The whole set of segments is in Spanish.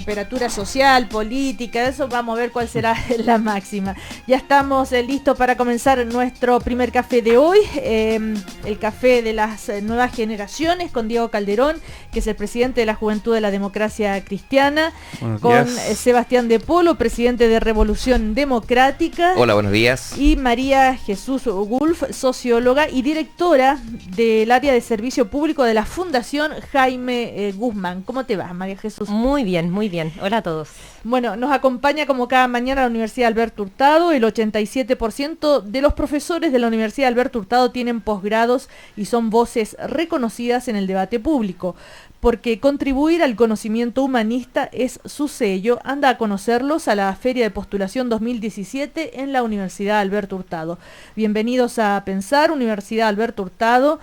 temperatura social, política, eso vamos a ver cuál será la máxima. Ya estamos listos para comenzar nuestro primer café de hoy, el café de las nuevas generaciones, con Diego Calderón, que es el presidente de la Juventud de la Democracia Cristiana, con Sebastián de Polo, presidente de Revolución Democrática. Hola, buenos días. Y María Jesús Gulf, socióloga y directora del área de servicio público de la Fundación Jaime Guzmán. ¿Cómo te va, María Jesús? Muy bien, muy bien. Hola a todos. Bueno, nos acompaña como cada mañana la Universidad Alberto Hurtado. El 87% de los profesores de la Universidad Alberto Hurtado tienen posgrados y son voces reconocidas en el debate público, porque contribuir al conocimiento humanista es su sello. Anda a conocerlos a la Feria de Postulación 2017 en la Universidad Alberto Hurtado. Bienvenidos a Pensar, Universidad Alberto Hurtado,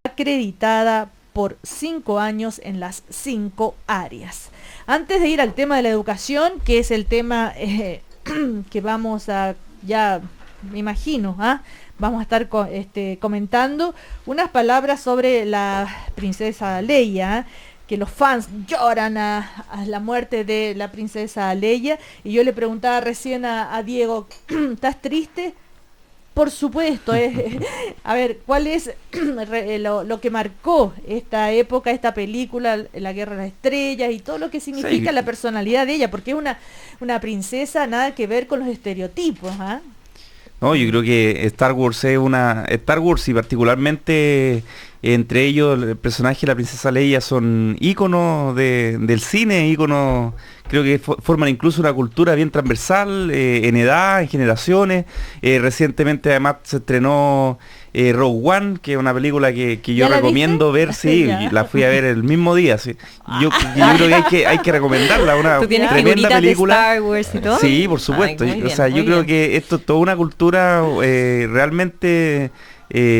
acreditada por 5 años en las 5 áreas. Antes de ir al tema de la educación, que es el tema que vamos a, ya me imagino, vamos a estar comentando unas palabras sobre la princesa Leia, que los fans lloran a la muerte de la princesa Leia, y yo le preguntaba recién a Diego, ¿estás triste? Por supuesto, a ver, ¿cuál es lo que marcó esta época, esta película, La Guerra de las Estrellas y todo lo que significa la personalidad de ella? Porque es una princesa, nada que ver con los estereotipos, No, yo creo que Star Wars y particularmente entre ellos el personaje de la princesa Leia son íconos del cine, íconos, creo que forman incluso una cultura bien transversal en edad, en generaciones. Recientemente además se estrenó Rogue One, que es una película que yo recomiendo ver, sí, la fui a ver el mismo día. Sí. Yo creo que hay que recomendarla, una tremenda película. De Star Wars y todo? Sí, por supuesto. Ay, bien, yo creo que esto es toda una cultura realmente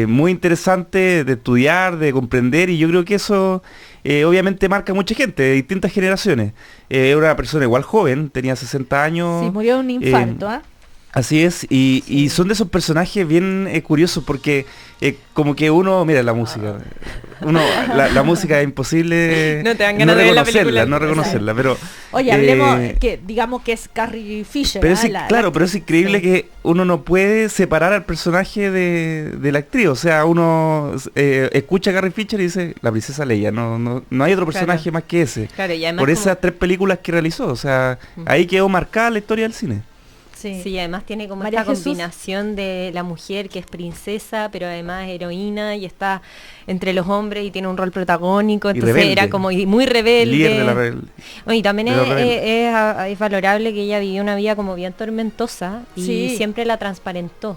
muy interesante de estudiar, de comprender, y yo creo que eso obviamente marca a mucha gente de distintas generaciones. Era una persona igual joven, tenía 60 años. Sí, murió de un infarto, Así es, y son de esos personajes bien curiosos, porque como que uno, mira la música, la música es imposible no te dan ganas de ver la película, no reconocerla, pero... Oye, hablemos, que digamos que es Carrie Fisher. Pero pero es increíble que uno no puede separar al personaje de la actriz, o sea, uno escucha a Carrie Fisher y dice, la princesa Leia, no hay otro personaje más que ese, por esas 3 películas que realizó, o sea, ahí quedó marcada la historia del cine. Sí, además tiene como María esta Jesús, combinación de la mujer que es princesa, pero además heroína y está entre los hombres y tiene un rol protagónico, entonces era como muy rebelde. Líder de la rebelde. Bueno, y también es valorable que ella vivió una vida como bien tormentosa y siempre la transparentó.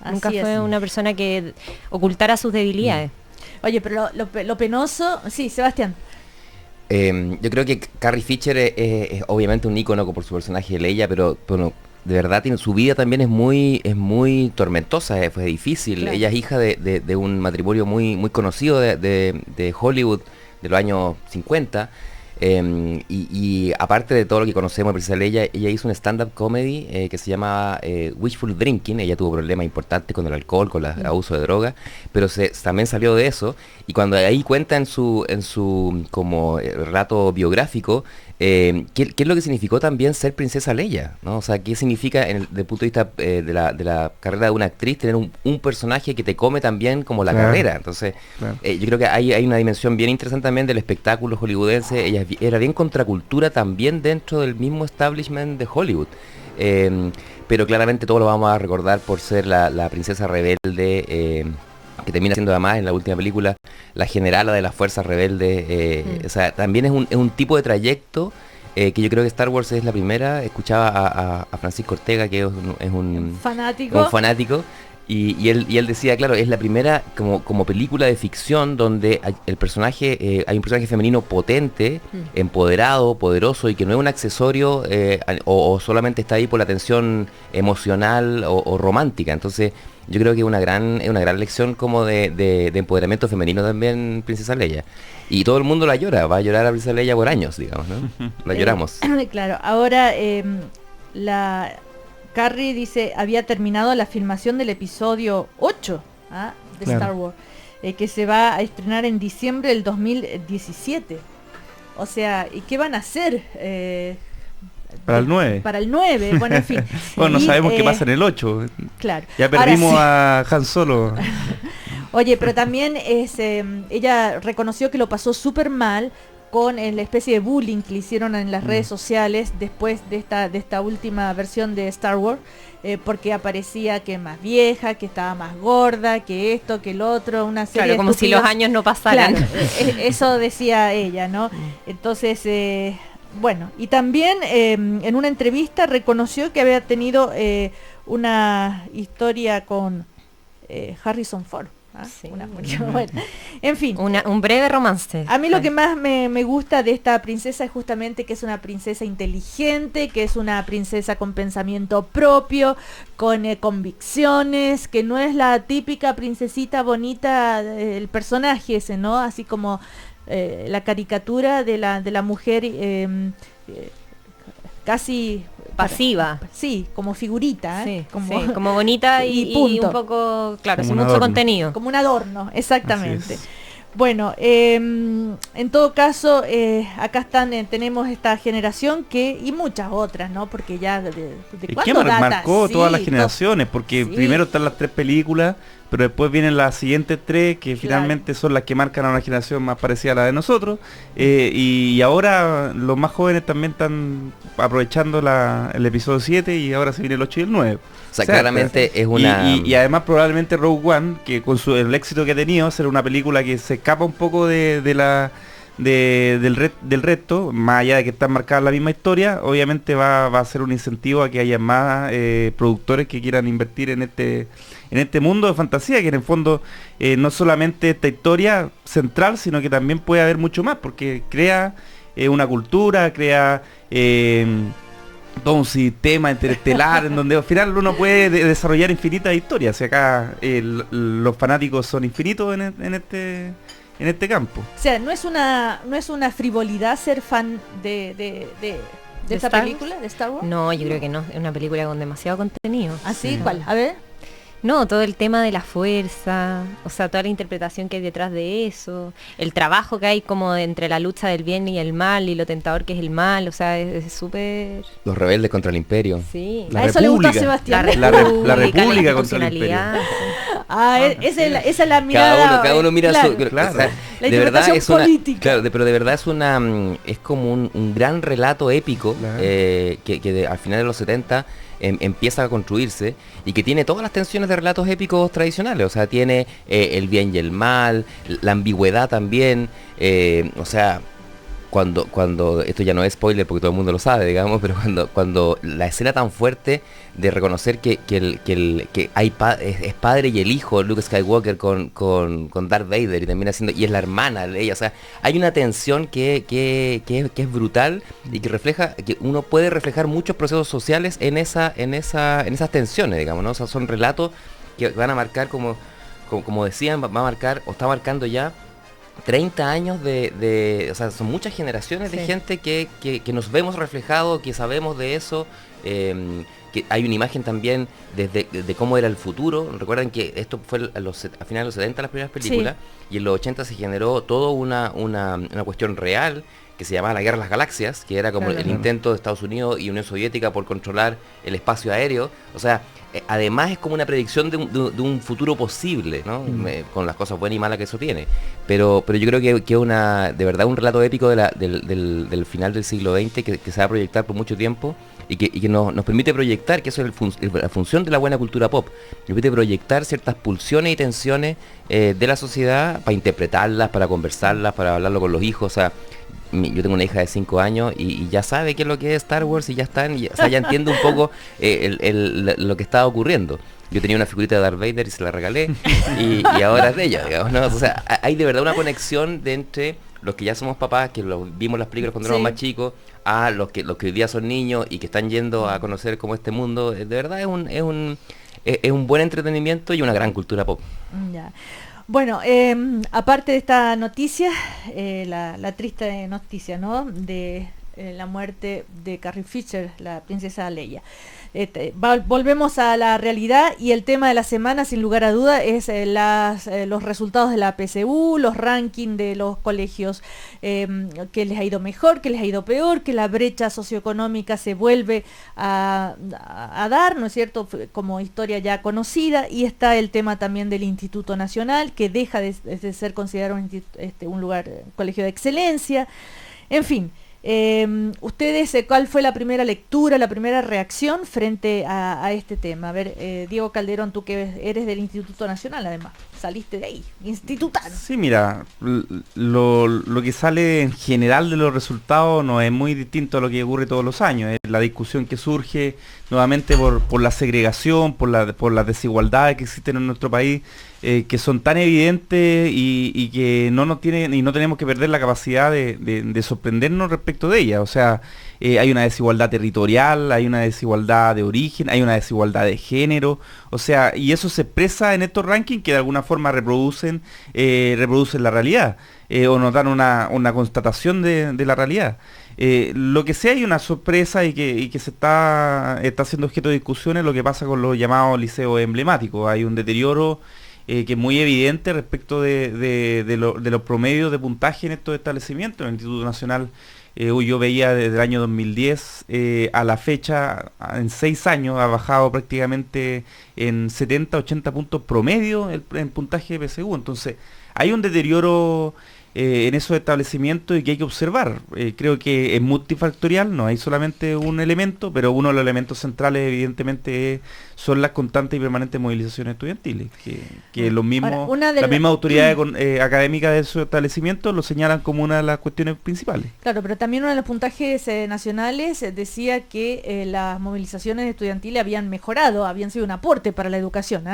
Nunca fue una persona que ocultara sus debilidades. Oye, pero lo penoso... Sí, Sebastián. Yo creo que Carrie Fisher es obviamente un ícono por su personaje de Leia, pero bueno, de verdad su vida también es muy tormentosa, fue difícil. Claro. Ella es hija de un matrimonio muy conocido de Hollywood de los años 50. Y aparte de todo lo que conocemos de Princesa Leia, ella hizo un stand-up comedy que se llama Wishful Drinking. Ella tuvo problemas importantes con el alcohol, con el abuso de droga, pero también salió de eso. Y cuando ahí cuenta en su como relato biográfico, ¿qué es lo que significó también ser princesa Leia, ¿no? O sea, ¿qué significa desde el punto de vista de la carrera de una actriz tener un personaje que te come también como la carrera? Entonces, yo creo que hay una dimensión bien interesante también del espectáculo hollywoodense. Ella era bien contracultura también dentro del mismo establishment de Hollywood. Pero claramente todos lo vamos a recordar por ser la princesa rebelde, que termina siendo además en la última película la generala de las fuerzas rebeldes. O sea, también es un tipo de trayecto que yo creo que Star Wars es la primera. Escuchaba a Francisco Ortega, que es un fanático. Y él decía, claro, es la primera como película de ficción donde hay un personaje femenino potente, empoderado, poderoso, y que no es un accesorio o solamente está ahí por la tensión emocional o romántica. Entonces yo creo que es una gran lección como de empoderamiento femenino también Princesa Leia. Y todo el mundo la llora, va a llorar a Princesa Leia por años, digamos, ¿no? La lloramos. Claro, ahora Carrie dice, había terminado la filmación del episodio 8 de Star Wars, que se va a estrenar en diciembre del 2017. O sea, ¿y qué van a hacer? Para el 9. Para el 9, bueno, en fin. Bueno, no sabemos qué pasa en el 8. Claro. Ya perdimos a Han Solo. Oye, pero también ella reconoció que lo pasó súper mal con la especie de bullying que le hicieron en las redes sociales después de esta última versión de Star Wars, porque aparecía que más vieja, que estaba más gorda, que esto, que el otro, una serie claro, como si los años no pasaran. Claro, eso decía ella, ¿no? Entonces, bueno, y también en una entrevista reconoció que había tenido una historia con Harrison Ford. Sí. Bueno, en fin, un breve romance. A mí lo que más me gusta de esta princesa es justamente que es una princesa inteligente, que es una princesa con pensamiento propio, con convicciones, que no es la típica princesita bonita, el personaje ese, ¿no? Así como la caricatura de la mujer casi pasiva. Sí, como figurita, sí, como bonita y un poco, claro, sin mucho contenido. Como un adorno, exactamente. Bueno, en todo caso, acá tenemos esta generación y muchas otras, ¿no? Porque ya de ¿cuándo data? Marcó todas las generaciones, porque primero están las 3 películas, pero después vienen las siguientes 3, que finalmente son las que marcan a una generación más parecida a la de nosotros, y ahora los más jóvenes también están aprovechando el episodio 7, y ahora se viene el 8 y el 9. O sea, claramente es una... Y además probablemente Rogue One, que con el éxito que ha tenido, será una película que se escapa un poco del resto, más allá de que está marcada la misma historia, obviamente va a ser un incentivo a que haya más productores que quieran invertir en este mundo de fantasía, que en el fondo no solamente esta historia central, sino que también puede haber mucho más, porque crea una cultura, crea todo un sistema interestelar en donde al final uno puede desarrollar infinitas historias. Y acá los fanáticos son infinitos en este campo. O sea, no es una frivolidad ser fan de esta película, de Star Wars. No, yo creo que no, es una película con demasiado contenido. ¿Así? ¿Cuál? A ver. No, todo el tema de la fuerza, o sea, toda la interpretación que hay detrás de eso, el trabajo que hay como entre la lucha del bien y el mal y lo tentador que es el mal, o sea, es súper... Los rebeldes contra el imperio. Sí. A eso le gusta a Sebastián. La república contra el imperio. Esa es la mirada. Cada uno mira claro, su... Claro. O sea, la de verdad es política. Claro, pero de verdad es como un gran relato épico, claro. que al final de los 70 empieza a construirse y que tiene todas las tensiones de relatos épicos tradicionales, o sea, tiene el bien y el mal, la ambigüedad también, o sea, cuando esto ya no es spoiler porque todo el mundo lo sabe, digamos, pero cuando la escena tan fuerte de reconocer que es padre y el hijo, Luke Skywalker con Darth Vader, y termina siendo, y es la hermana de ella, o sea, hay una tensión que es brutal y que refleja, que uno puede reflejar muchos procesos sociales en esas tensiones, digamos, ¿no? O sea, son relatos que van a marcar, como decían, va a marcar, o está marcando ya 30 años o sea, son muchas generaciones de gente que nos vemos reflejados, que sabemos de eso, que hay una imagen también de cómo era el futuro. Recuerden que esto fue a finales de los 70 las primeras películas, y en los 80 se generó toda una cuestión real que se llamaba la Guerra de las Galaxias, que era como el intento de Estados Unidos y Unión Soviética por controlar el espacio aéreo. O sea, además es como una predicción de un futuro posible, ¿no? Con las cosas buenas y malas que eso tiene. Pero yo creo que es de verdad un relato épico del final del siglo XX que se va a proyectar por mucho tiempo y que nos permite proyectar, que eso es la función de la buena cultura pop, permite proyectar ciertas pulsiones y tensiones de la sociedad para interpretarlas, para conversarlas, para hablarlo con los hijos. O sea, yo tengo una hija de 5 años y ya sabe qué es lo que es Star Wars y ya entiende un poco lo que estaba ocurriendo. Yo tenía una figurita de Darth Vader y se la regalé y ahora es de ella, digamos, ¿no? O sea, hay de verdad una conexión entre los que ya somos papás, que vimos las películas cuando éramos más chicos, a los que hoy día son niños y que están yendo a conocer como este mundo. De verdad es un buen entretenimiento y una gran cultura pop. Ya. Bueno, aparte de esta noticia, la triste noticia, ¿no? De la muerte de Carrie Fisher, la princesa Leia. Volvemos a la realidad y el tema de la semana, sin lugar a duda, es los resultados de la PSU, los rankings de los colegios que les ha ido mejor, que les ha ido peor, que la brecha socioeconómica se vuelve a dar, ¿no es cierto?, como historia ya conocida, y está el tema también del Instituto Nacional, que deja de ser considerado un lugar, colegio de excelencia, en fin. Ustedes, ¿cuál fue la primera lectura, la primera reacción frente a este tema? A ver, Diego Calderón, tú que eres del Instituto Nacional, además, saliste de ahí, institutano. Sí, mira, lo que sale en general de los resultados no es muy distinto a lo que ocurre todos los años. Es la discusión que surge nuevamente por la segregación, por las desigualdades que existen en nuestro país, que son tan evidentes y que no tenemos que perder la capacidad de sorprendernos respecto de ellas. O sea, hay una desigualdad territorial, hay una desigualdad de origen, hay una desigualdad de género, o sea, y eso se expresa en estos rankings que de alguna forma reproducen la realidad, o nos dan una constatación de la realidad. Lo que sí hay una sorpresa y que se está siendo objeto de discusiones, lo que pasa con los llamados liceos emblemáticos. Hay un deterioro que es muy evidente respecto de los promedios de puntaje en estos establecimientos. En el Instituto Nacional, yo veía desde el año 2010 a la fecha, en 6 años, ha bajado prácticamente en 70-80 puntos promedio el puntaje de PSU. Entonces, hay un deterioro en esos establecimientos y que hay que observar. Creo que es multifactorial, no hay solamente un elemento, pero uno de los elementos centrales evidentemente son las constantes y permanentes movilizaciones estudiantiles, que las mismas autoridades académicas de esos establecimientos lo señalan como una de las cuestiones principales. Claro, pero también uno de los puntajes nacionales decía que las movilizaciones estudiantiles habían mejorado, habían sido un aporte para la educación,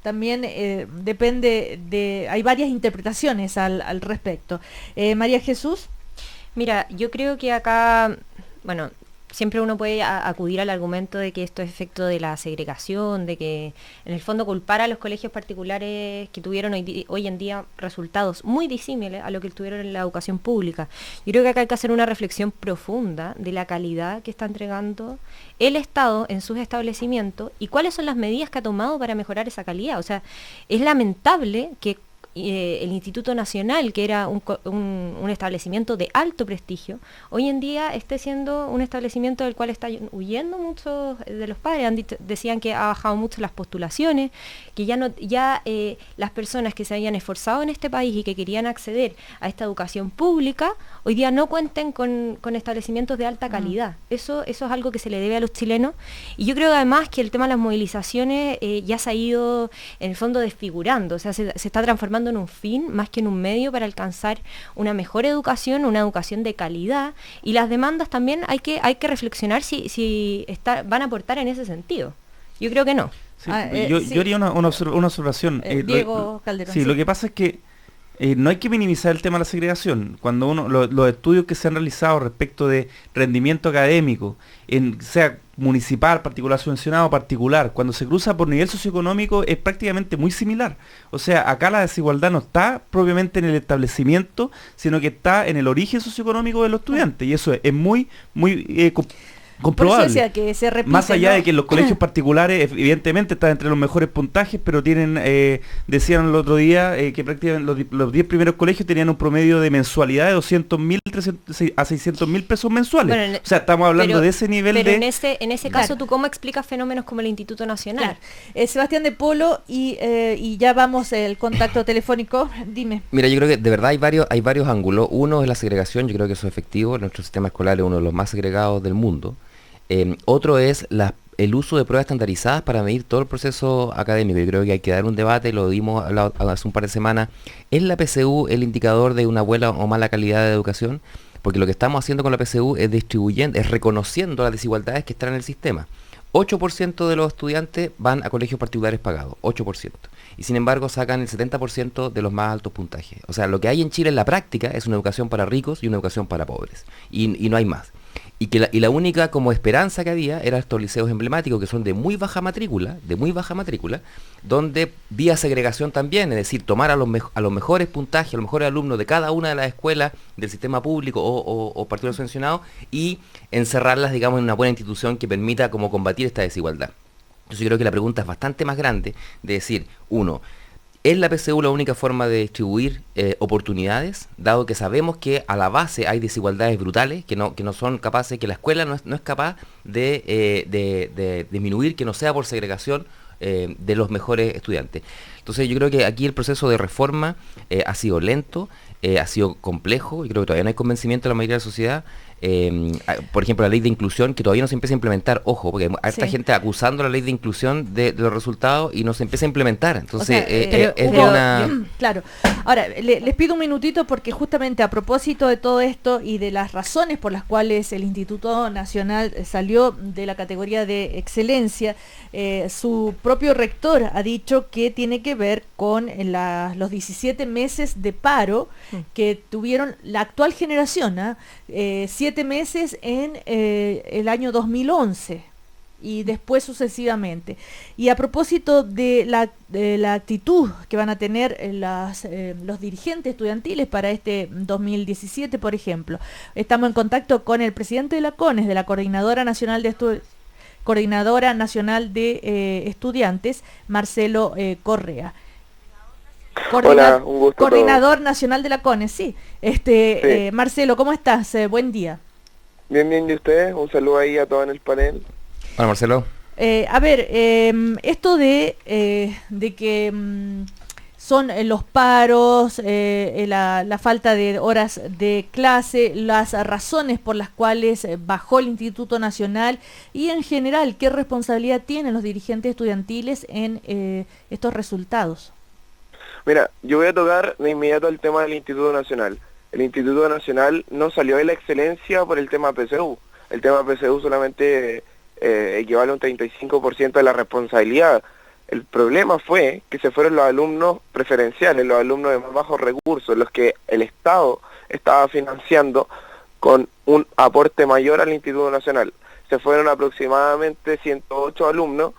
también depende hay varias interpretaciones al respecto. María Jesús. Mira, yo creo que acá, bueno, siempre uno puede acudir al argumento de que esto es efecto de la segregación, de que en el fondo culpar a los colegios particulares que tuvieron hoy en día resultados muy disímiles a lo que tuvieron en la educación pública. Yo creo que acá hay que hacer una reflexión profunda de la calidad que está entregando el Estado en sus establecimientos y cuáles son las medidas que ha tomado para mejorar esa calidad. O sea, es lamentable que el Instituto Nacional, que era un establecimiento de alto prestigio, hoy en día esté siendo un establecimiento del cual está huyendo muchos de los padres. Decían que ha bajado mucho las postulaciones, que las personas que se habían esforzado en este país y que querían acceder a esta educación pública, hoy día no cuenten con establecimientos de alta calidad. Eso es algo que se le debe a los chilenos, y yo creo además que el tema de las movilizaciones ya se ha ido en el fondo desfigurando, o sea, se está transformando en un fin más que en un medio para alcanzar una mejor educación, una educación de calidad, y las demandas también hay que reflexionar si van a aportar en ese sentido. Yo creo que no. Sí, yo haría una observación. Diego Calderón. Sí, lo que pasa es que no hay que minimizar el tema de la segregación. Cuando los estudios que se han realizado respecto de rendimiento académico, sea municipal, particular subvencionado, particular, cuando se cruza por nivel socioeconómico es prácticamente muy similar. O sea, acá la desigualdad no está propiamente en el establecimiento, sino que está en el origen socioeconómico de los estudiantes, y eso es muy comprobable. Decía que se repite, más allá de que los colegios particulares evidentemente están entre los mejores puntajes, pero tienen, decían el otro día que prácticamente los 10 primeros colegios tenían un promedio de mensualidad de 200.000 a 600.000 pesos mensuales. Bueno, o sea, estamos hablando de ese nivel pero en ese caso, ¿tú cómo explicas fenómenos como el Instituto Nacional? Claro. Sebastián de Polo, y ya vamos el contacto telefónico. Dime. Mira, yo creo que de verdad hay varios ángulos. Uno es la segregación, yo creo que eso es efectivo. Nuestro sistema escolar es uno de los más segregados del mundo. Otro es el uso de pruebas estandarizadas para medir todo el proceso académico. Yo creo que hay que dar un debate, lo dimos hace un par de semanas. ¿Es la PSU el indicador de una buena o mala calidad de educación? Porque lo que estamos haciendo con la PSU es reconociendo las desigualdades que están en el sistema. 8% de los estudiantes van a colegios particulares pagados, 8%. Y sin embargo sacan el 70% de los más altos puntajes. O sea, lo que hay en Chile en la práctica es una educación para ricos y una educación para pobres. Y no hay más. y la única como esperanza que había era estos liceos emblemáticos que son de muy baja matrícula, donde vía segregación también, es decir, tomar a los mejores puntajes, a los mejores alumnos de cada una de las escuelas del sistema público o partidos sancionados y encerrarlas, digamos, en una buena institución que permita como combatir esta desigualdad. Entonces yo creo que la pregunta es bastante más grande de decir, uno, ¿es la PSU la única forma de distribuir oportunidades, dado que sabemos que a la base hay desigualdades brutales, que no son capaces, que la escuela no es capaz de disminuir, que no sea por segregación de los mejores estudiantes? Entonces yo creo que aquí el proceso de reforma ha sido lento, ha sido complejo, yo creo que todavía no hay convencimiento de la mayoría de la sociedad. Por ejemplo, la ley de inclusión, que todavía no se empieza a implementar, ojo, porque hay harta gente acusando la ley de inclusión de los resultados y no se empieza a implementar. Entonces, Claro. Ahora, les pido un minutito porque justamente a propósito de todo esto y de las razones por las cuales el Instituto Nacional salió de la categoría de excelencia, su propio rector ha dicho que tiene que ver con los 17 meses de paro que tuvieron la actual generación, 7 meses en el año 2011 y después sucesivamente. Y a propósito de la actitud que van a tener los dirigentes estudiantiles para este 2017, por ejemplo, estamos en contacto con el presidente de la CONES, de la Coordinadora Nacional de Estudiantes, Marcelo Correa. Hola, un gusto. Coordinador nacional de la CONES, sí. Sí. Marcelo, ¿cómo estás? Buen día. Bien, ¿y usted? Un saludo ahí a todos en el panel. Hola, Marcelo. A ver, esto de que son los paros, la falta de horas de clase, las razones por las cuales bajó el Instituto Nacional y en general, ¿qué responsabilidad tienen los dirigentes estudiantiles en estos resultados? Mira, yo voy a tocar de inmediato el tema del Instituto Nacional. El Instituto Nacional no salió de la excelencia por el tema PSU. El tema PSU solamente equivale a un 35% de la responsabilidad. El problema fue que se fueron los alumnos preferenciales, los alumnos de más bajos recursos, los que el Estado estaba financiando con un aporte mayor al Instituto Nacional. Se fueron aproximadamente 108 alumnos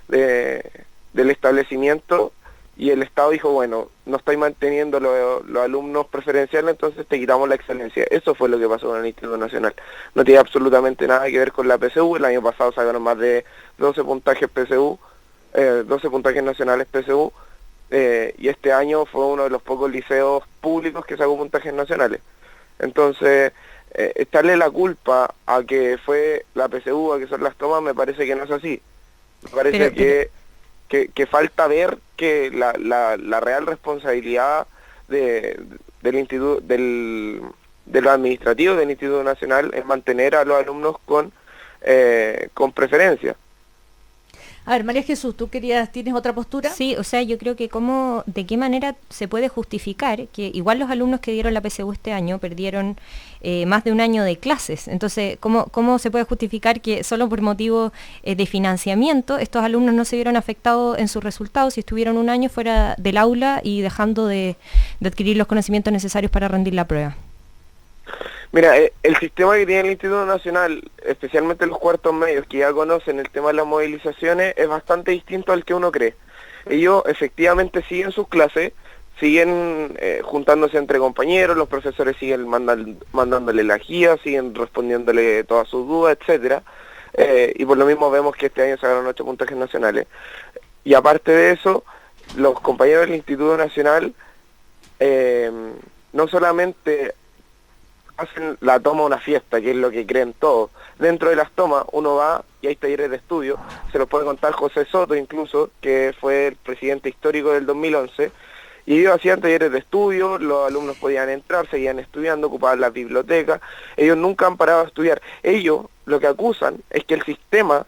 del establecimiento y el Estado dijo, bueno, no estáis manteniendo los alumnos preferenciales, entonces te quitamos la excelencia. Eso fue lo que pasó con el Instituto Nacional. No tiene absolutamente nada que ver con la PSU. El año pasado sacaron más de 12 puntajes PSU, 12 puntajes nacionales PSU, y este año fue uno de los pocos liceos públicos que sacó puntajes nacionales. Entonces, echarle la culpa a que fue la PSU, a que son las tomas, me parece que no es así. Me parece que falta ver que la real responsabilidad del instituto, de los administrativos del Instituto Nacional es mantener a los alumnos con preferencia. A ver, María Jesús, ¿tienes otra postura? Sí, o sea, yo creo que de qué manera se puede justificar que igual los alumnos que dieron la PSU este año perdieron más de un año de clases. Entonces, ¿cómo se puede justificar que solo por motivo de financiamiento estos alumnos no se vieron afectados en sus resultados si estuvieron un año fuera del aula y dejando de adquirir los conocimientos necesarios para rendir la prueba? Mira, el sistema que tiene el Instituto Nacional, especialmente los cuartos medios que ya conocen el tema de las movilizaciones, es bastante distinto al que uno cree. Ellos efectivamente siguen sus clases, siguen juntándose entre compañeros, los profesores siguen mandándole la guía, siguen respondiéndole todas sus dudas, etcétera, y por lo mismo vemos que este año sacaron 8 puntajes nacionales. Y aparte de eso, los compañeros del Instituto Nacional no solamente hacen la toma una fiesta, que es lo que creen todos. Dentro de las tomas uno va y hay talleres de estudio, se los puede contar José Soto incluso, que fue el presidente histórico del 2011, y ellos hacían talleres de estudio, los alumnos podían entrar, seguían estudiando, ocupaban las bibliotecas, ellos nunca han parado de estudiar. Ellos lo que acusan es que el sistema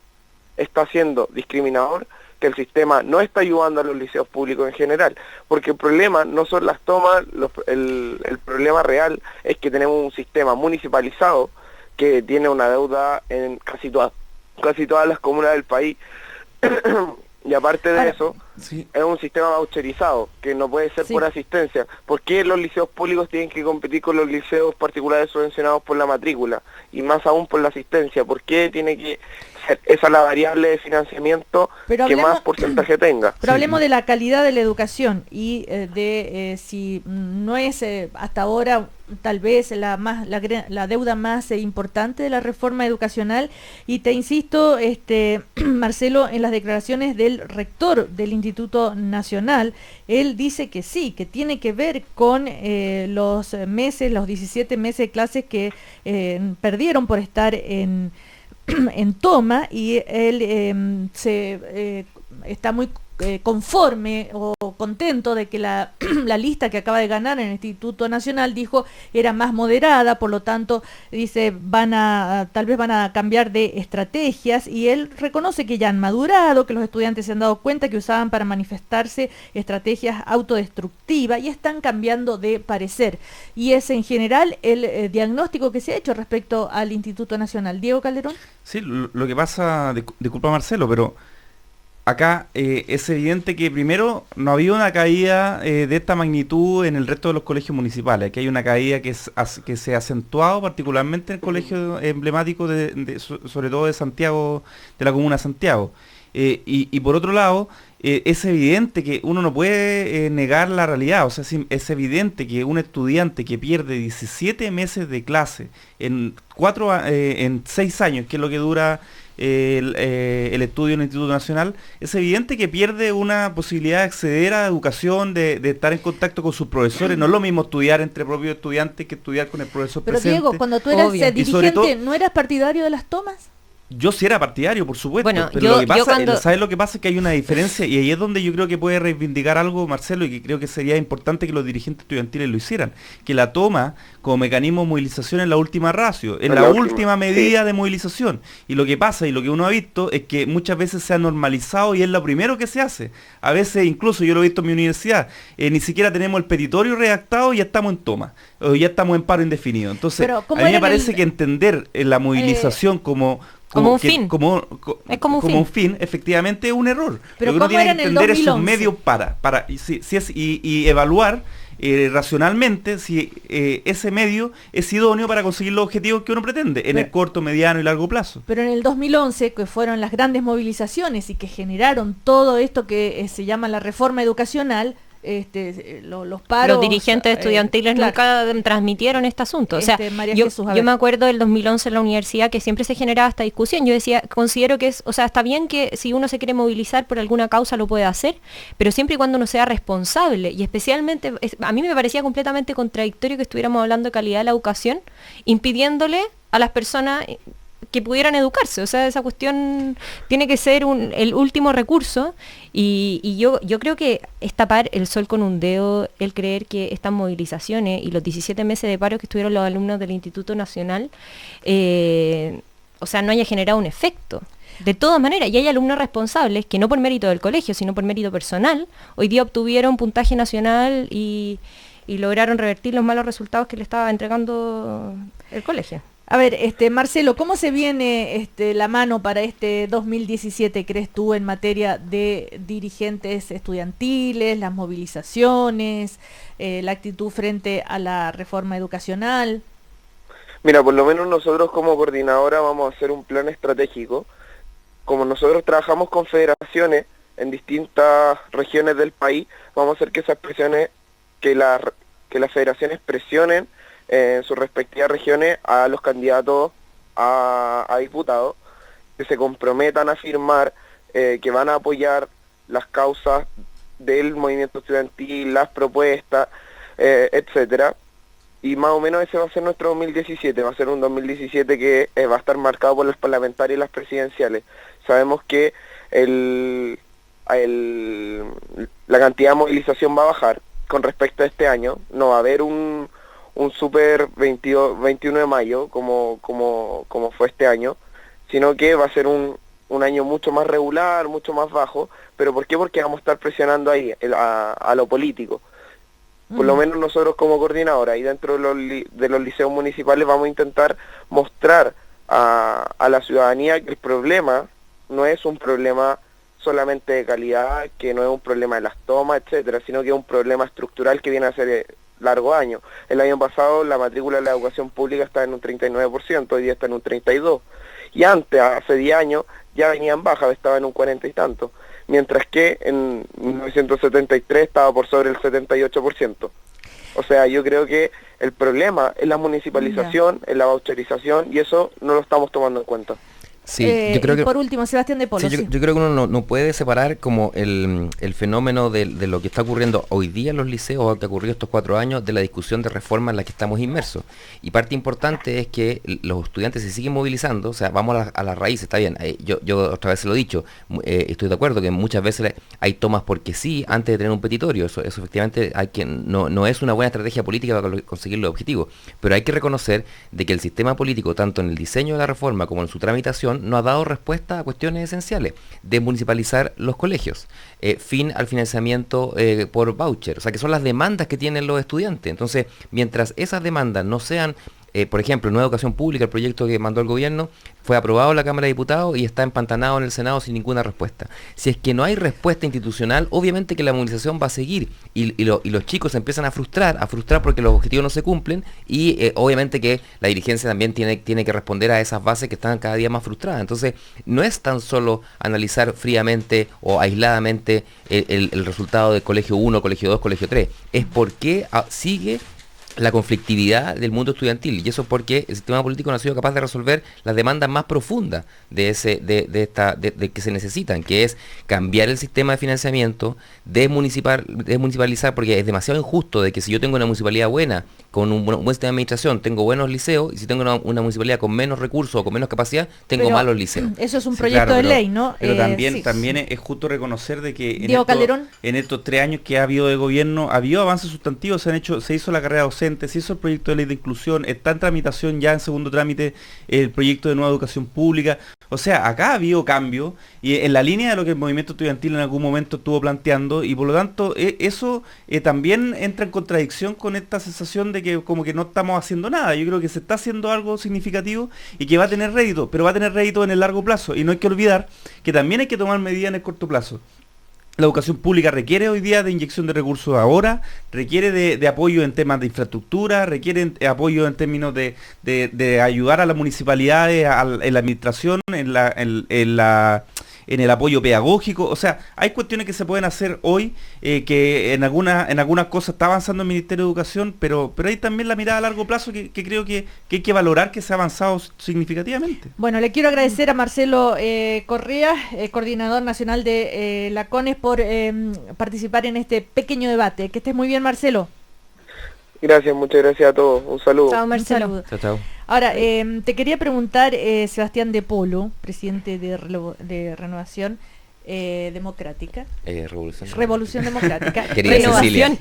está siendo discriminador, que el sistema no está ayudando a los liceos públicos en general, porque el problema no son las tomas, el problema real es que tenemos un sistema municipalizado que tiene una deuda en casi todas las comunas del país, Y aparte de Ahora, eso, Sí. es un sistema voucherizado, que no puede ser Sí. por asistencia. ¿Por qué los liceos públicos tienen que competir con los liceos particulares subvencionados por la matrícula? Y más aún por la asistencia. ¿Por qué tiene que ser esa la variable de financiamiento Pero que hablemos- más porcentaje tenga? Pero hablemos de la calidad de la educación y de si no es hasta ahora tal vez la deuda más importante de la reforma educacional. Y te insisto, Marcelo, en las declaraciones del rector del Instituto Nacional, él dice que sí, que tiene que ver con los 17 meses de clases que perdieron por estar en toma, y él está muy conforme o contento de que la lista que acaba de ganar en el Instituto Nacional, dijo, era más moderada, por lo tanto, dice, tal vez van a cambiar de estrategias, y él reconoce que ya han madurado, que los estudiantes se han dado cuenta que usaban para manifestarse estrategias autodestructivas y están cambiando de parecer. Y es en general el diagnóstico que se ha hecho respecto al Instituto Nacional. Diego Calderón. Sí, lo que pasa, disculpa Marcelo, pero acá es evidente que primero no había una caída de esta magnitud en el resto de los colegios municipales. Aquí hay una caída que se ha acentuado particularmente en el colegio emblemático sobre todo de Santiago, de la comuna de Santiago. Y por otro lado, es evidente que uno no puede negar la realidad. O sea, es evidente que un estudiante que pierde 17 meses de clase en 6 años, que es lo que dura el estudio en el Instituto Nacional, es evidente que pierde una posibilidad de acceder a educación, de estar en contacto con sus profesores. No es lo mismo estudiar entre propios estudiantes que estudiar con el profesor Pero presente. Diego, cuando tú eras Obvio. Y sobre dirigente, todo- ¿no eras partidario de las tomas? Yo sí era partidario, por supuesto, Bueno, pero yo- lo que pasa, yo cuando- ¿sabes lo que pasa? Es que hay una diferencia, y ahí es donde yo creo que puede reivindicar algo Marcelo, y que creo que sería importante que los dirigentes estudiantiles lo hicieran, que la toma como mecanismo de movilización en la última ratio, en la última medida de movilización. Y lo que pasa, y lo que uno ha visto, es que muchas veces se ha normalizado y es lo primero que se hace. A veces, incluso yo lo he visto en mi universidad, ni siquiera tenemos el petitorio redactado y ya estamos en toma, o ya estamos en paro indefinido. Entonces, Pero, a ¿cómo mí me era en parece el- que entender la movilización como un que- fin. Es como un fin. un fin, efectivamente es un error. Pero Lo que uno ¿cómo tiene era que en el entender es sus 2011? medios y evaluar racionalmente si ese medio es idóneo para conseguir los objetivos que uno pretende en el corto, mediano y largo plazo. Pero en el 2011, que fueron las grandes movilizaciones y que generaron todo esto que se llama la reforma educacional, los paros... Los dirigentes estudiantiles claro. nunca transmitieron este asunto. O sea, María yo, Jesús, a yo ver. me acuerdo del 2011 en la universidad que siempre se generaba esta discusión. Yo decía, considero que está bien que si uno se quiere movilizar por alguna causa lo puede hacer, pero siempre y cuando uno sea responsable. Y especialmente, a mí me parecía completamente contradictorio que estuviéramos hablando de calidad de la educación, impidiéndole a las personas que pudieran educarse. O sea, esa cuestión tiene que ser el último recurso, y yo creo que es tapar el sol con un dedo el creer que estas movilizaciones y los 17 meses de paro que estuvieron los alumnos del Instituto Nacional, no haya generado un efecto. De todas maneras, y hay alumnos responsables que no por mérito del colegio, sino por mérito personal, hoy día obtuvieron puntaje nacional y lograron revertir los malos resultados que le estaba entregando el colegio. A ver, Marcelo, ¿cómo se viene la mano para este 2017, crees tú, en materia de dirigentes estudiantiles, las movilizaciones, la actitud frente a la reforma educacional? Mira, por lo menos nosotros como coordinadora vamos a hacer un plan estratégico. Como nosotros trabajamos con federaciones en distintas regiones del país, vamos a hacer que esas presiones, que las federaciones presionen en sus respectivas regiones a los candidatos a diputados, que se comprometan a firmar que van a apoyar las causas del movimiento estudiantil, las propuestas, etcétera. Y más o menos ese va a ser nuestro 2017, va a ser un 2017 que va a estar marcado por las parlamentarias y las presidenciales. Sabemos que la cantidad de movilización va a bajar con respecto a este año, no va a haber un super 21 de mayo como fue este año, sino que va a ser un año mucho más regular, mucho más bajo. ¿Pero por qué? Porque vamos a estar presionando ahí a lo político. Por lo menos nosotros como coordinadora y dentro de los liceos municipales vamos a intentar mostrar a la ciudadanía que el problema no es un problema solamente de calidad, que no es un problema de las tomas, etcétera, sino que es un problema estructural que viene a ser largo año. El año pasado la matrícula de la educación pública estaba en un 39%, hoy día está en un 32%, y antes, hace 10 años, ya venía en baja, estaba en un 40 y tanto, mientras que en 1973 estaba por sobre el 78%. O sea, yo creo que el problema es la municipalización, es la voucherización, y eso no lo estamos tomando en cuenta. Sí, yo creo y que, por último, Sebastián de Polo. sí, yo creo que uno no puede separar como el fenómeno de lo que está ocurriendo hoy día en los liceos, o que ha ocurrido estos 4 años, de la discusión de reforma en la que estamos inmersos. Y parte importante es que los estudiantes se siguen movilizando, o sea, vamos a la raíz, está bien. Yo otra vez se lo he dicho, estoy de acuerdo que muchas veces hay tomas porque sí, antes de tener un petitorio. Eso efectivamente no es una buena estrategia política para conseguir los objetivos. Pero hay que reconocer de que el sistema político, tanto en el diseño de la reforma como en su tramitación, no ha dado respuesta a cuestiones esenciales: desmunicipalizar los colegios, fin al financiamiento por voucher, o sea, que son las demandas que tienen los estudiantes. Entonces, mientras esas demandas no sean, por ejemplo, Nueva Educación Pública, el proyecto que mandó el gobierno, fue aprobado en la Cámara de Diputados y está empantanado en el Senado sin ninguna respuesta. Si es que no hay respuesta institucional, obviamente que la movilización va a seguir y los chicos se empiezan a frustrar porque los objetivos no se cumplen y obviamente que la dirigencia también tiene que responder a esas bases que están cada día más frustradas. Entonces, no es tan solo analizar fríamente o aisladamente el resultado del colegio 1, colegio 2, colegio 3. Es por qué sigue la conflictividad del mundo estudiantil, y eso es porque el sistema político no ha sido capaz de resolver las demandas más profundas de que se necesitan, que es cambiar el sistema de financiamiento, desmunicipalizar, porque es demasiado injusto de que si yo tengo una municipalidad buena, con un buen sistema de administración, tengo buenos liceos, y si tengo una municipalidad con menos recursos o con menos capacidad, tengo malos liceos. Eso es un Sí, proyecto claro, de ley, ¿no? Pero también, sí. también es justo reconocer de que Calderón. en estos 3 años que ha habido de gobierno, ha habido avances sustantivos, se hizo la carrera docente, se hizo el proyecto de ley de inclusión, está en tramitación ya en segundo trámite el proyecto de nueva educación pública. O sea, acá ha habido cambio y en la línea de lo que el movimiento estudiantil en algún momento estuvo planteando, y por lo tanto eso también entra en contradicción con esta sensación de que como que no estamos haciendo nada. Yo creo que se está haciendo algo significativo y que va a tener rédito, pero va a tener rédito en el largo plazo, y no hay que olvidar que también hay que tomar medidas en el corto plazo. La educación pública requiere hoy día de inyección de recursos ahora, requiere de apoyo en temas de infraestructura, requiere apoyo en términos de ayudar a las municipalidades, en la administración, en el apoyo pedagógico. O sea, hay cuestiones que se pueden hacer hoy, que en algunas cosas está avanzando el Ministerio de Educación, pero hay también la mirada a largo plazo que creo que hay que valorar, que se ha avanzado significativamente. Bueno, le quiero agradecer a Marcelo Correa, coordinador nacional de la CONES, por participar en este pequeño debate. Que estés muy bien, Marcelo. Gracias, muchas gracias a todos. Un saludo. Chao, Un Marcelo. saludo. Chao, chao. Ahora, te quería preguntar, Sebastián de Polo, presidente de Renovación Democrática. Revolución Democrática. Querida Cecilia.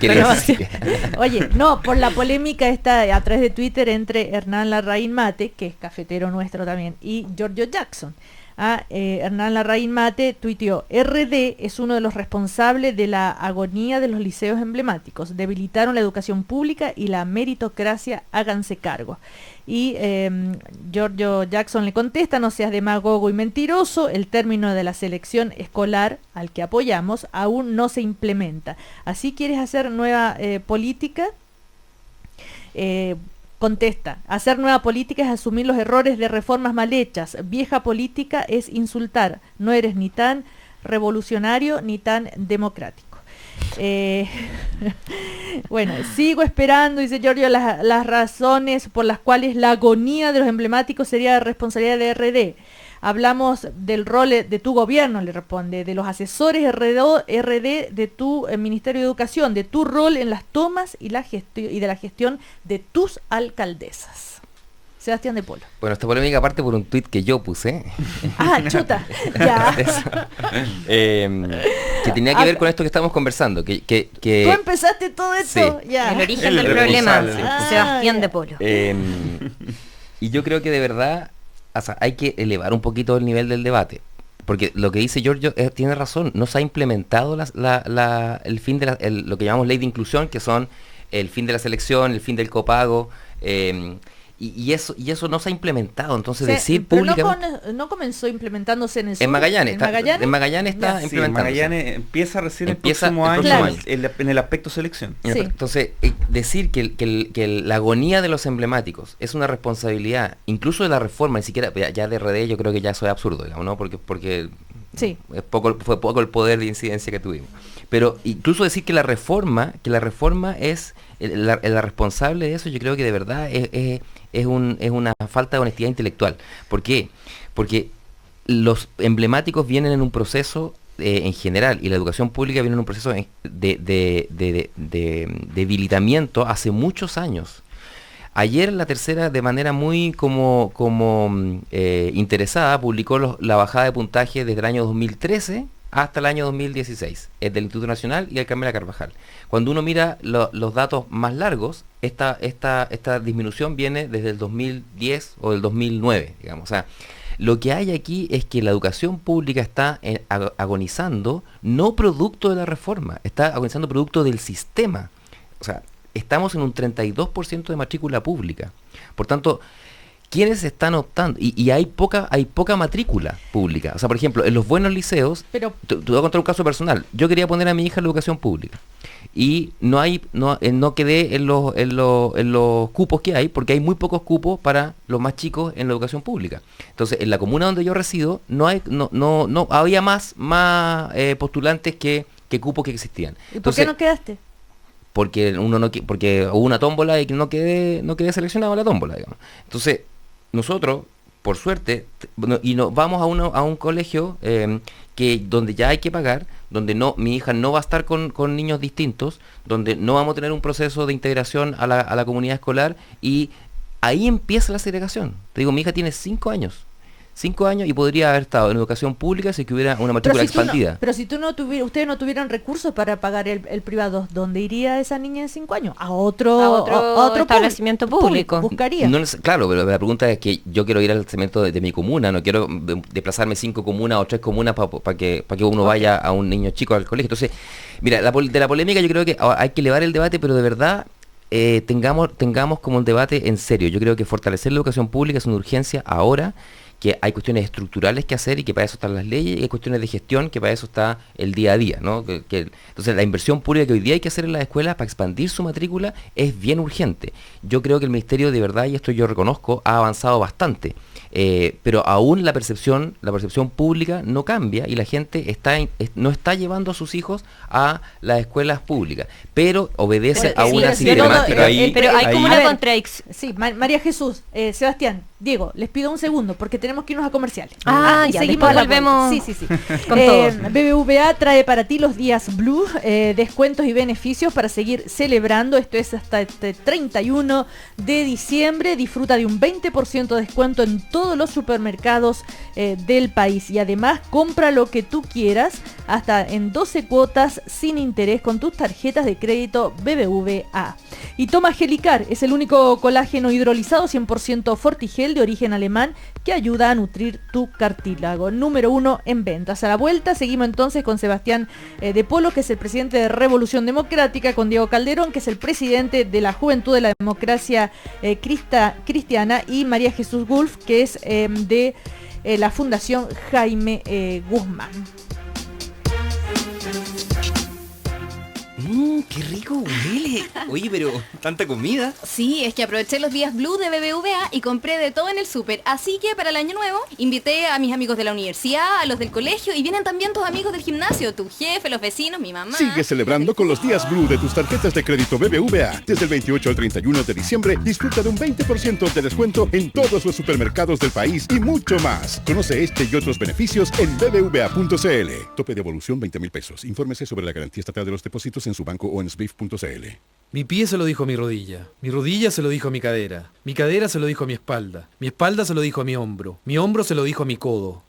Oye, no, por la polémica esta a través de Twitter entre Hernán Larraín Mate, que es cafetero nuestro también, y Giorgio Jackson. Hernán Larraín Mate tuiteó: RD es uno de los responsables de la agonía de los liceos emblemáticos. Debilitaron la educación pública y la meritocracia, háganse cargo. Y Giorgio Jackson le contesta: no seas demagogo y mentiroso, el término de la selección escolar, al que apoyamos, aún no se implementa. ¿Así quieres hacer nueva política? Contesta: hacer nueva política es asumir los errores de reformas mal hechas. Vieja política es insultar. No eres ni tan revolucionario ni tan democrático. Bueno, sigo esperando, dice Giorgio, las razones por las cuales la agonía de los emblemáticos sería responsabilidad de RD. Hablamos del rol de tu gobierno, le responde, de los asesores RD de tu Ministerio de Educación, de tu rol en las tomas y de la gestión de tus alcaldesas. Sebastián de Polo. Bueno, esta polémica parte por un tuit que yo puse. Chuta, ya. Que tenía que ver con esto que estamos conversando. Que Tú empezaste todo esto, Sí. ya. El origen del problema, responsable. Sebastián de Polo. Y yo creo que de verdad, o sea, hay que elevar un poquito el nivel del debate, porque lo que dice Giorgio tiene razón. No se ha implementado el fin de lo que llamamos ley de inclusión, que son el fin de la selección, el fin del copago, y eso no se ha implementado, entonces O sea, decir pero públicamente... no comenzó implementándose en el sur. En Magallanes, ¿En Magallanes? está Ya. Sí, implementándose. Magallanes empieza recién Empieza el próximo el año próximo año. en el aspecto selección. Sí. Entonces, decir que la agonía de los emblemáticos es una responsabilidad, incluso de la reforma, ni siquiera, ya de RD yo creo que ya eso es absurdo, digamos, ¿no? Porque Sí. fue poco el poder de incidencia que tuvimos. Pero incluso decir que la reforma es la responsable de eso, yo creo que de verdad es una falta de honestidad intelectual. ¿Por qué? Porque los emblemáticos vienen en un proceso en general, y la educación pública viene en un proceso de debilitamiento hace muchos años. Ayer La Tercera, de manera muy interesada, publicó la bajada de puntaje desde el año 2013 hasta el año 2016, es del Instituto Nacional y del Carmela Carvajal. Cuando uno mira los datos más largos, esta disminución viene desde el 2010 o del 2009, digamos. O sea, lo que hay aquí es que la educación pública está agonizando, no producto de la reforma, está agonizando producto del sistema. O sea, estamos en un 32% de matrícula pública. Por tanto, ¿quiénes están optando? Y hay poca matrícula pública. O sea, por ejemplo, en los buenos liceos, Pero te voy a contar un caso personal. Yo quería poner a mi hija en la educación pública y no quedé en los cupos que hay, porque hay muy pocos cupos para los más chicos en la educación pública. Entonces, en la comuna donde yo resido, no había más postulantes que cupos que existían. ¿y por qué no quedaste? Porque porque hubo una tómbola y que no quedé seleccionado a la tómbola, digamos. Entonces, nosotros, por suerte, nos vamos a un colegio donde ya hay que pagar, donde mi hija no va a estar con niños distintos, donde no vamos a tener un proceso de integración a la comunidad escolar, y ahí empieza la segregación. Te digo, mi hija tiene 5 años y podría haber estado en educación pública si que hubiera una matrícula expandida. Pero si ustedes no tuvieran recursos para pagar el privado, ¿dónde iría esa niña en 5 años? A otro establecimiento público. Buscaría. Claro, pero la pregunta es que yo quiero ir al establecimiento de mi comuna, no quiero desplazarme 5 comunas o 3 comunas para que uno vaya a un niño chico al colegio. Entonces, mira, de la polémica yo creo que hay que elevar el debate, pero de verdad tengamos como el debate en serio. Yo creo que fortalecer la educación pública es una urgencia ahora, que hay cuestiones estructurales que hacer y que para eso están las leyes, y hay cuestiones de gestión que para eso está el día a día, ¿no? Entonces la inversión pública que hoy día hay que hacer en las escuelas para expandir su matrícula es bien urgente. Yo creo que el Ministerio, de verdad, y esto yo reconozco, ha avanzado bastante, pero aún la percepción pública no cambia, y la gente no está llevando a sus hijos a las escuelas públicas, pero obedece a una sistemática. Pero hay como una contradicción. Sí, María Jesús, Sebastián, Diego, les pido un segundo porque tenemos que irnos a comerciales. Ya, seguimos, volvemos. Sí. Con todo. BBVA trae para ti los días Blue, descuentos y beneficios para seguir celebrando. Esto es hasta este 31 de diciembre. Disfruta de un 20% de descuento en todos los supermercados del país, y además compra lo que tú quieras hasta en 12 cuotas sin interés con tus tarjetas de crédito BBVA. Y toma Gelicar, es el único colágeno hidrolizado 100% Fortigel de origen alemán que ayuda a nutrir tu cartílago. Número 1 en ventas. A la vuelta seguimos entonces con Sebastián de Polo, que es el presidente de Revolución Democrática, con Diego Calderón, que es el presidente de la Juventud de la Democracia Cristiana, y María Jesús Gulf, que es de la Fundación Jaime Guzmán. ¡Qué rico huele! Oye, pero tanta comida. Sí, es que aproveché los días Blue de BBVA y compré de todo en el súper. Así que para el año nuevo invité a mis amigos de la universidad, a los del colegio, y vienen también tus amigos del gimnasio, tu jefe, los vecinos, mi mamá. Sigue celebrando con los días Blue de tus tarjetas de crédito BBVA. Desde el 28 al 31 de diciembre, disfruta de un 20% de descuento en todos los supermercados del país y mucho más. Conoce este y otros beneficios en bbva.cl. Tope de evolución 20,000 pesos. Infórmese sobre la garantía estatal de los depósitos en su banco o en sbif.cl. Mi pie se lo dijo a mi rodilla se lo dijo a mi cadera se lo dijo a mi espalda se lo dijo a mi hombro se lo dijo a mi codo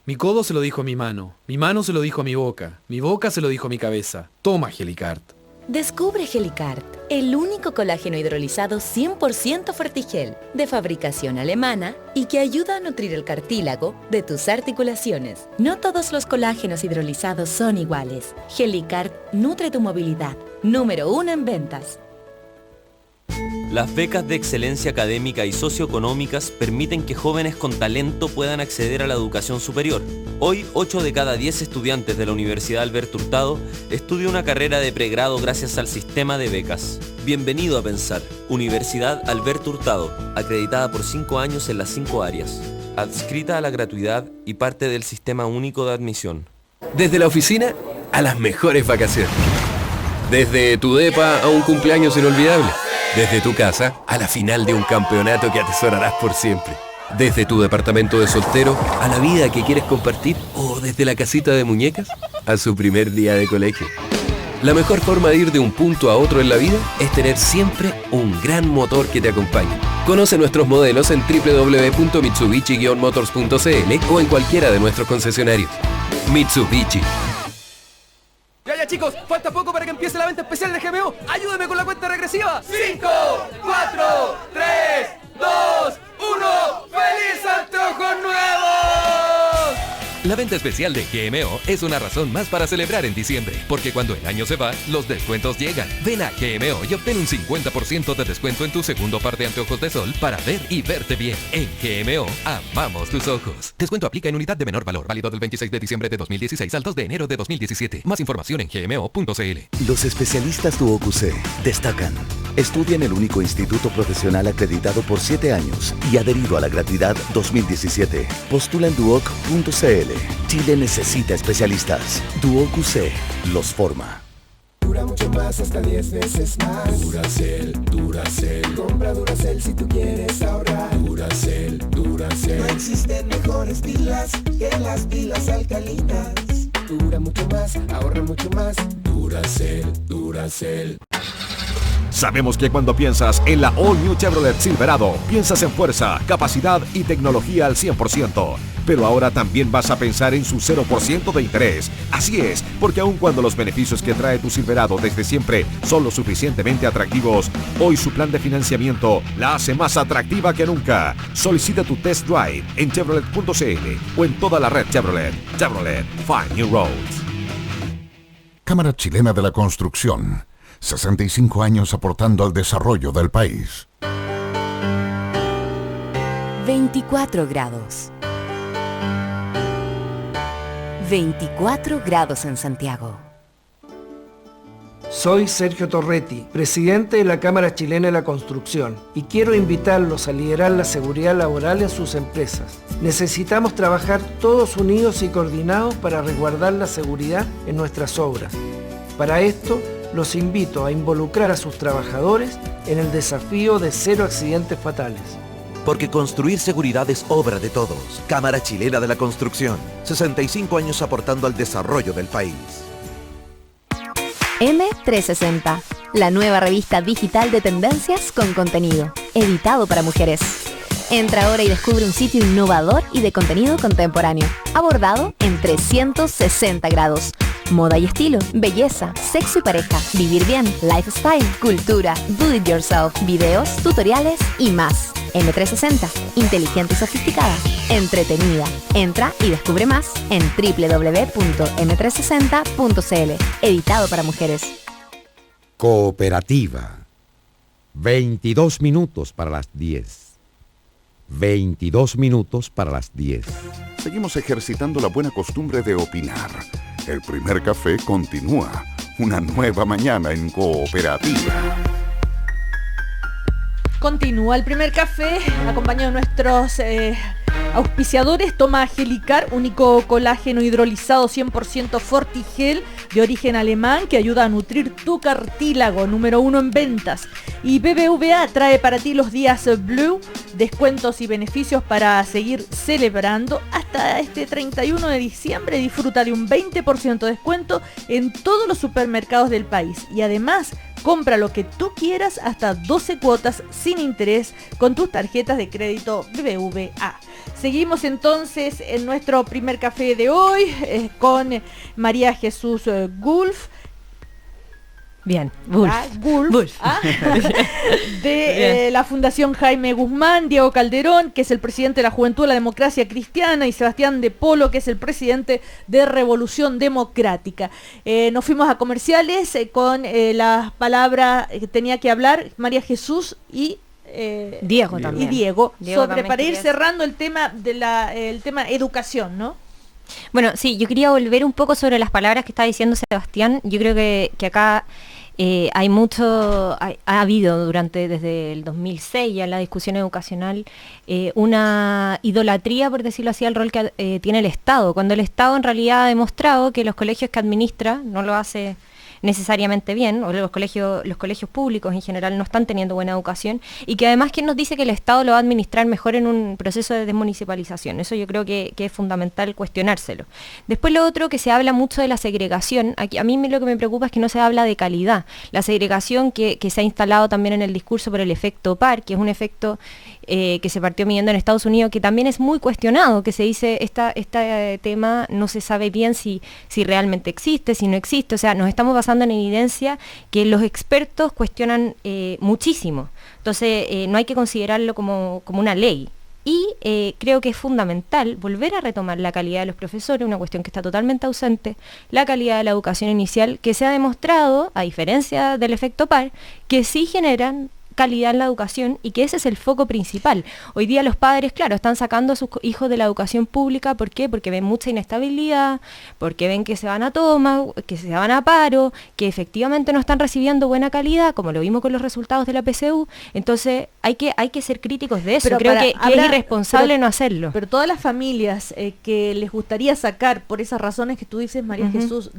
se lo dijo a mi mano se lo dijo a mi boca se lo dijo a mi cabeza. Toma Gelicart. Descubre Gelicart, el único colágeno hidrolizado 100% Fortigel, de fabricación alemana y que ayuda a nutrir el cartílago de tus articulaciones. No todos los colágenos hidrolizados son iguales. Gelicart nutre tu movilidad. Número 1 en ventas. Las becas de excelencia académica y socioeconómicas permiten que jóvenes con talento puedan acceder a la educación superior. Hoy, 8 de cada 10 estudiantes de la Universidad Alberto Hurtado estudian una carrera de pregrado gracias al sistema de becas. Bienvenido a Pensar. Universidad Alberto Hurtado, acreditada por 5 años en las 5 áreas, adscrita a la gratuidad y parte del Sistema Único de Admisión. Desde la oficina a las mejores vacaciones. Desde tu depa a un cumpleaños inolvidable. Desde tu casa a la final de un campeonato que atesorarás por siempre. Desde tu departamento de soltero a la vida que quieres compartir. O desde la casita de muñecas a su primer día de colegio. La mejor forma de ir de un punto a otro en la vida es tener siempre un gran motor que te acompañe. Conoce nuestros modelos en www.mitsubishi-motors.cl o en cualquiera de nuestros concesionarios. Mitsubishi. Ya chicos, falta poco para que empiece la venta especial de GMO. Ayúdenme con la cuenta regresiva. 5, 4, 3, 2, 1. ¡Feliz Antojos Nuevos! La venta especial de GMO es una razón más para celebrar en diciembre, porque cuando el año se va, los descuentos llegan. Ven a GMO y obtén un 50% de descuento en tu segundo par de anteojos de sol para ver y verte bien. En GMO, amamos tus ojos. Descuento aplica en unidad de menor valor, válido del 26 de diciembre de 2016 al 2 de enero de 2017. Más información en gmo.cl. Los especialistas Duoc-UC destacan. Estudia en el único instituto profesional acreditado por 7 años y adherido a la gratuidad 2017. Postula en duoc.cl. Chile necesita especialistas. Duoc-UC los forma. Dura mucho más, hasta 10 veces más. Duracell, Duracell. Compra Duracell si tú quieres ahorrar. Duracell, Duracell. No existen mejores pilas que las pilas alcalinas. Dura mucho más, ahorra mucho más. Duracell, Duracell. Sabemos que cuando piensas en la All New Chevrolet Silverado, piensas en fuerza, capacidad y tecnología al 100%. Pero ahora también vas a pensar en su 0% de interés. Así es, porque aun cuando los beneficios que trae tu Silverado desde siempre son lo suficientemente atractivos, hoy su plan de financiamiento la hace más atractiva que nunca. Solicita tu test drive en Chevrolet.cl o en toda la red Chevrolet. Chevrolet, find new roads. Cámara Chilena de la Construcción. 65 años aportando al desarrollo del país. 24 grados. 24 grados en Santiago. Soy Sergio Torretti, presidente de la Cámara Chilena de la Construcción, y quiero invitarlos a liderar la seguridad laboral en sus empresas. Necesitamos trabajar todos unidos y coordinados para resguardar la seguridad en nuestras obras. Para esto, los invito a involucrar a sus trabajadores en el desafío de 0 accidentes fatales. Porque construir seguridad es obra de todos. Cámara Chilena de la Construcción. 65 años aportando al desarrollo del país. M360, la nueva revista digital de tendencias con contenido, editado para mujeres. Entra ahora y descubre un sitio innovador y de contenido contemporáneo, abordado en 360 grados. Moda y estilo, belleza, sexo y pareja, vivir bien, lifestyle, cultura, do it yourself, videos, tutoriales y más. M360, inteligente y sofisticada, entretenida. Entra y descubre más en www.m360.cl, editado para mujeres. Cooperativa. 22 minutos para las 10. 22 minutos para las 10. Seguimos ejercitando la buena costumbre de opinar. El primer café continúa. Una nueva mañana en Cooperativa. Continúa el primer café, acompañado de nuestros auspiciadores. Toma Gelicar, único colágeno hidrolizado 100% Fortigel de origen alemán que ayuda a nutrir tu cartílago, número 1 en ventas. Y BBVA trae para ti los días Blue, descuentos y beneficios para seguir celebrando. Hasta este 31 de diciembre disfruta de un 20% de descuento en todos los supermercados del país. Y además, compra lo que tú quieras hasta 12 cuotas sin interés con tus tarjetas de crédito BBVA. Seguimos entonces en nuestro primer café de hoy con María Jesús Gulf. Bien, Wolf. De la Fundación Jaime Guzmán, Diego Calderón, que es el presidente de la Juventud de la Democracia Cristiana, y Sebastián de Polo, que es el presidente de Revolución Democrática. Nos fuimos a comerciales con las palabras que tenía que hablar María Jesús y Diego también. Y Diego sobre también para ir cerrando el tema de el tema educación, ¿no? Bueno, sí, yo quería volver un poco sobre las palabras que está diciendo Sebastián. Yo creo que acá hay mucho, ha habido desde el 2006 ya en la discusión educacional una idolatría, por decirlo así, al rol que tiene el Estado, cuando el Estado en realidad ha demostrado que los colegios que administra no lo hace necesariamente bien, o los colegios públicos en general no están teniendo buena educación, y que además ¿quién nos dice que el Estado lo va a administrar mejor en un proceso de desmunicipalización? Eso yo creo que es fundamental cuestionárselo. Después lo otro, que se habla mucho de la segregación. Aquí, a mí lo que me preocupa es que no se habla de calidad. La segregación que se ha instalado también en el discurso por el efecto PAR, que es un efecto que se partió midiendo en Estados Unidos, que también es muy cuestionado, que se dice este tema no se sabe bien si realmente existe, si no existe. O sea, nos estamos basando en evidencia que los expertos cuestionan muchísimo. Entonces, no hay que considerarlo como una ley. Y creo que es fundamental volver a retomar la calidad de los profesores, una cuestión que está totalmente ausente, la calidad de la educación inicial, que se ha demostrado, a diferencia del efecto PAR, que sí generan calidad en la educación y que ese es el foco principal. Hoy día los padres, claro, están sacando a sus hijos de la educación pública. ¿Por qué? Porque ven mucha inestabilidad, porque ven que se van a toma, que se van a paro, que efectivamente no están recibiendo buena calidad, como lo vimos con los resultados de la PSU. Entonces hay que ser críticos de eso. Creo que es irresponsable no hacerlo. Pero todas las familias que les gustaría sacar, por esas razones que tú dices, María Jesús,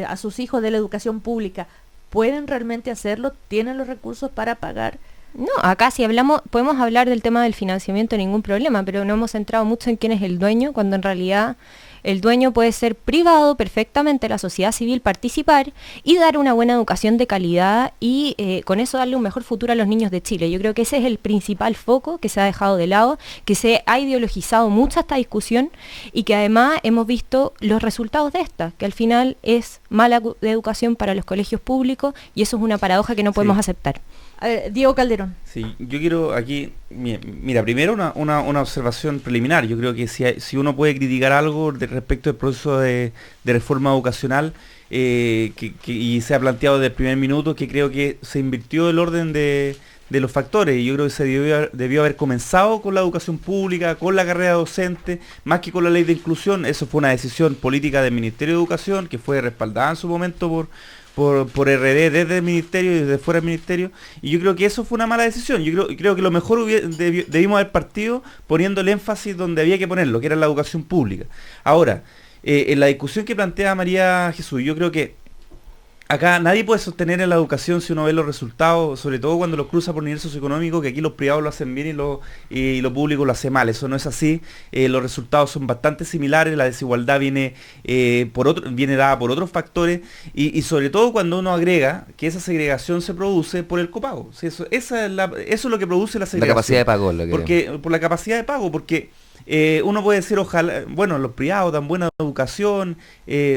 a sus hijos de la educación pública, ¿pueden realmente hacerlo? ¿Tienen los recursos para pagar? No, acá si podemos hablar del tema del financiamiento, ningún problema, pero no hemos centrado mucho en quién es el dueño, cuando en realidad el dueño puede ser privado perfectamente, la sociedad civil participar y dar una buena educación de calidad y con eso darle un mejor futuro a los niños de Chile. Yo creo que ese es el principal foco que se ha dejado de lado, que se ha ideologizado mucho esta discusión y que además hemos visto los resultados de esta, que al final es mala educación para los colegios públicos y eso es una paradoja que no podemos aceptar. Diego Calderón. Sí, yo quiero aquí, mira, primero una observación preliminar. Yo creo que si uno puede criticar algo respecto al proceso de reforma educacional y se ha planteado desde el primer minuto, que creo que se invirtió el orden de los factores, y yo creo que se debió haber comenzado con la educación pública, con la carrera docente, más que con la ley de inclusión. Eso fue una decisión política del Ministerio de Educación, que fue respaldada en su momento por RD desde el Ministerio y desde fuera del Ministerio, y yo creo que eso fue una mala decisión. Yo creo que lo mejor debimos haber partido poniendo el énfasis donde había que ponerlo, que era la educación pública. Ahora, en la discusión que plantea María Jesús, yo creo que acá nadie puede sostener en la educación, si uno ve los resultados, sobre todo cuando los cruza por nivel socioeconómico, que aquí los privados lo hacen bien y lo público lo hace mal. Eso no es así. Los resultados son bastante similares, la desigualdad viene dada por otros factores y sobre todo cuando uno agrega que esa segregación se produce por el copago. ¿Sí? Eso es lo que produce la segregación. La capacidad de pago. Por la capacidad de pago, porque uno puede decir, ojalá, bueno, los privados dan buena educación,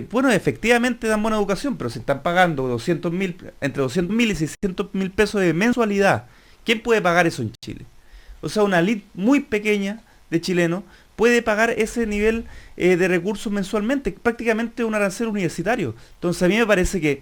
bueno, efectivamente dan buena educación, pero se están pagando entre 200.000 y 600.000 pesos de mensualidad. ¿Quién puede pagar eso en Chile? O sea, una elite muy pequeña de chilenos puede pagar ese nivel de recursos mensualmente, prácticamente un arancel universitario. Entonces a mí me parece que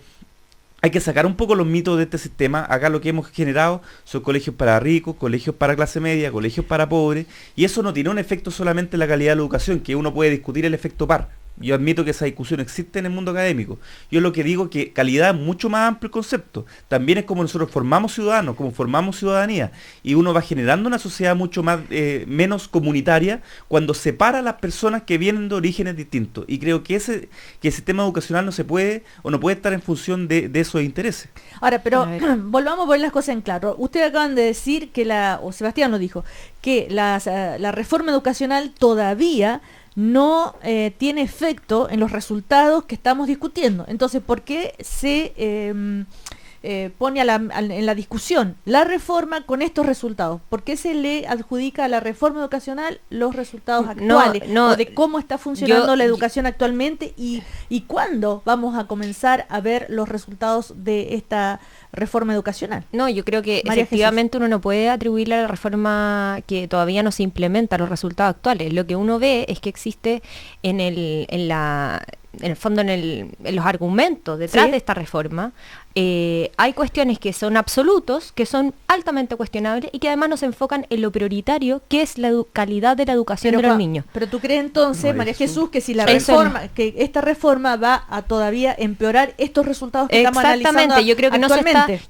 hay que sacar un poco los mitos de este sistema. Acá lo que hemos generado son colegios para ricos, colegios para clase media, colegios para pobres, y eso no tiene un efecto solamente en la calidad de la educación, que uno puede discutir el efecto PAR. Yo admito que esa discusión existe en el mundo académico. Yo lo que digo es que calidad es mucho más amplio el concepto. También es como nosotros formamos ciudadanos, como formamos ciudadanía. Y uno va generando una sociedad mucho más menos comunitaria cuando separa a las personas que vienen de orígenes distintos. Y creo que el sistema educacional no se puede o no puede estar en función de esos intereses. Ahora, pero volvamos a poner las cosas en claro. Ustedes acaban de decir que o Sebastián lo dijo, que la reforma educacional todavía no tiene efecto en los resultados que estamos discutiendo. Entonces, ¿por qué pone en la discusión la reforma con estos resultados. ¿Por qué se le adjudica a la reforma educacional los resultados actuales? O de cómo está funcionando la educación actualmente y cuándo vamos a comenzar a ver los resultados de esta reforma educacional. No, yo creo que María efectivamente uno no puede atribuirle a la reforma que todavía no se implementa los resultados actuales. Lo que uno ve es que existe en el fondo, en los argumentos detrás de esta reforma, hay cuestiones que son absolutos, que son altamente cuestionables y que además nos enfocan en lo prioritario, que es la calidad de la educación de los niños. Pero tú crees entonces, María Jesús, que si la reforma, que esta reforma va a todavía empeorar estos resultados que estamos analizando yo creo que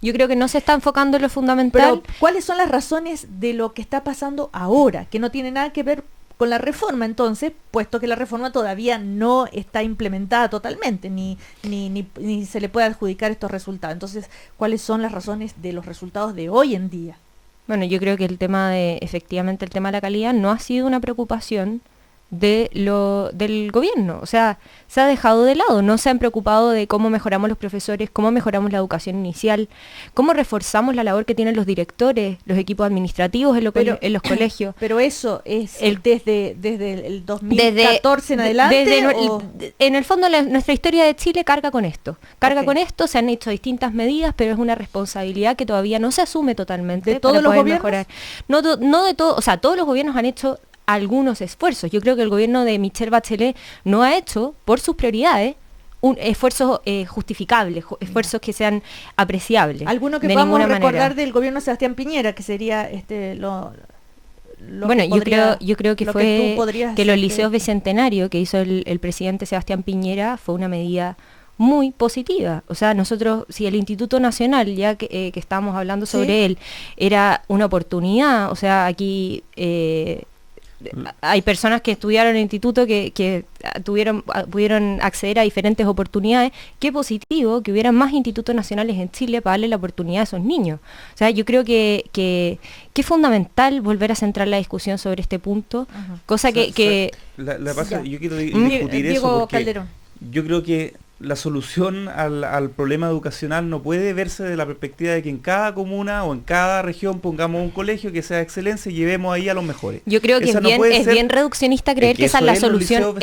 yo creo que no se está enfocando en lo fundamental. Pero ¿cuáles son las razones de lo que está pasando ahora, que no tiene nada que ver con la reforma entonces, puesto que la reforma todavía no está implementada totalmente, ni se le puede adjudicar estos resultados? Entonces, ¿cuáles son las razones de los resultados de hoy en día? Bueno, yo creo que efectivamente el tema de la calidad no ha sido una preocupación del gobierno. O sea, se ha dejado de lado, no se han preocupado de cómo mejoramos los profesores, cómo mejoramos la educación inicial, cómo reforzamos la labor que tienen los directores, los equipos administrativos en los colegios. Pero eso es desde el 2014 en adelante. En el fondo nuestra historia de Chile carga con esto. Con esto, se han hecho distintas medidas, pero es una responsabilidad que todavía no se asume totalmente. ¿De todos los gobiernos? Mejorar. No de todo, o sea, todos los gobiernos han hecho algunos esfuerzos. Yo creo que el gobierno de Michelle Bachelet no ha hecho, por sus prioridades, esfuerzos justificables, esfuerzos que sean apreciables. Alguno que podamos recordar del gobierno de Sebastián Piñera, que sería bueno, yo creo que fue que los liceos bicentenarios que hizo el presidente Sebastián Piñera fue una medida muy positiva. O sea, nosotros, si el Instituto Nacional, ya que estábamos hablando sobre él, era una oportunidad, o sea, aquí hay personas que estudiaron en el instituto que pudieron acceder a diferentes oportunidades. Qué positivo que hubiera más institutos nacionales en Chile para darle la oportunidad a esos niños. O sea, yo creo que es fundamental volver a centrar la discusión sobre este punto, cosa yo quiero discutir Diego eso porque Calderón. Yo creo que la solución al problema educacional no puede verse de la perspectiva de que en cada comuna o en cada región pongamos un colegio que sea de excelencia y llevemos ahí a los mejores. Yo creo que es bien reduccionista creer que esa es la solución.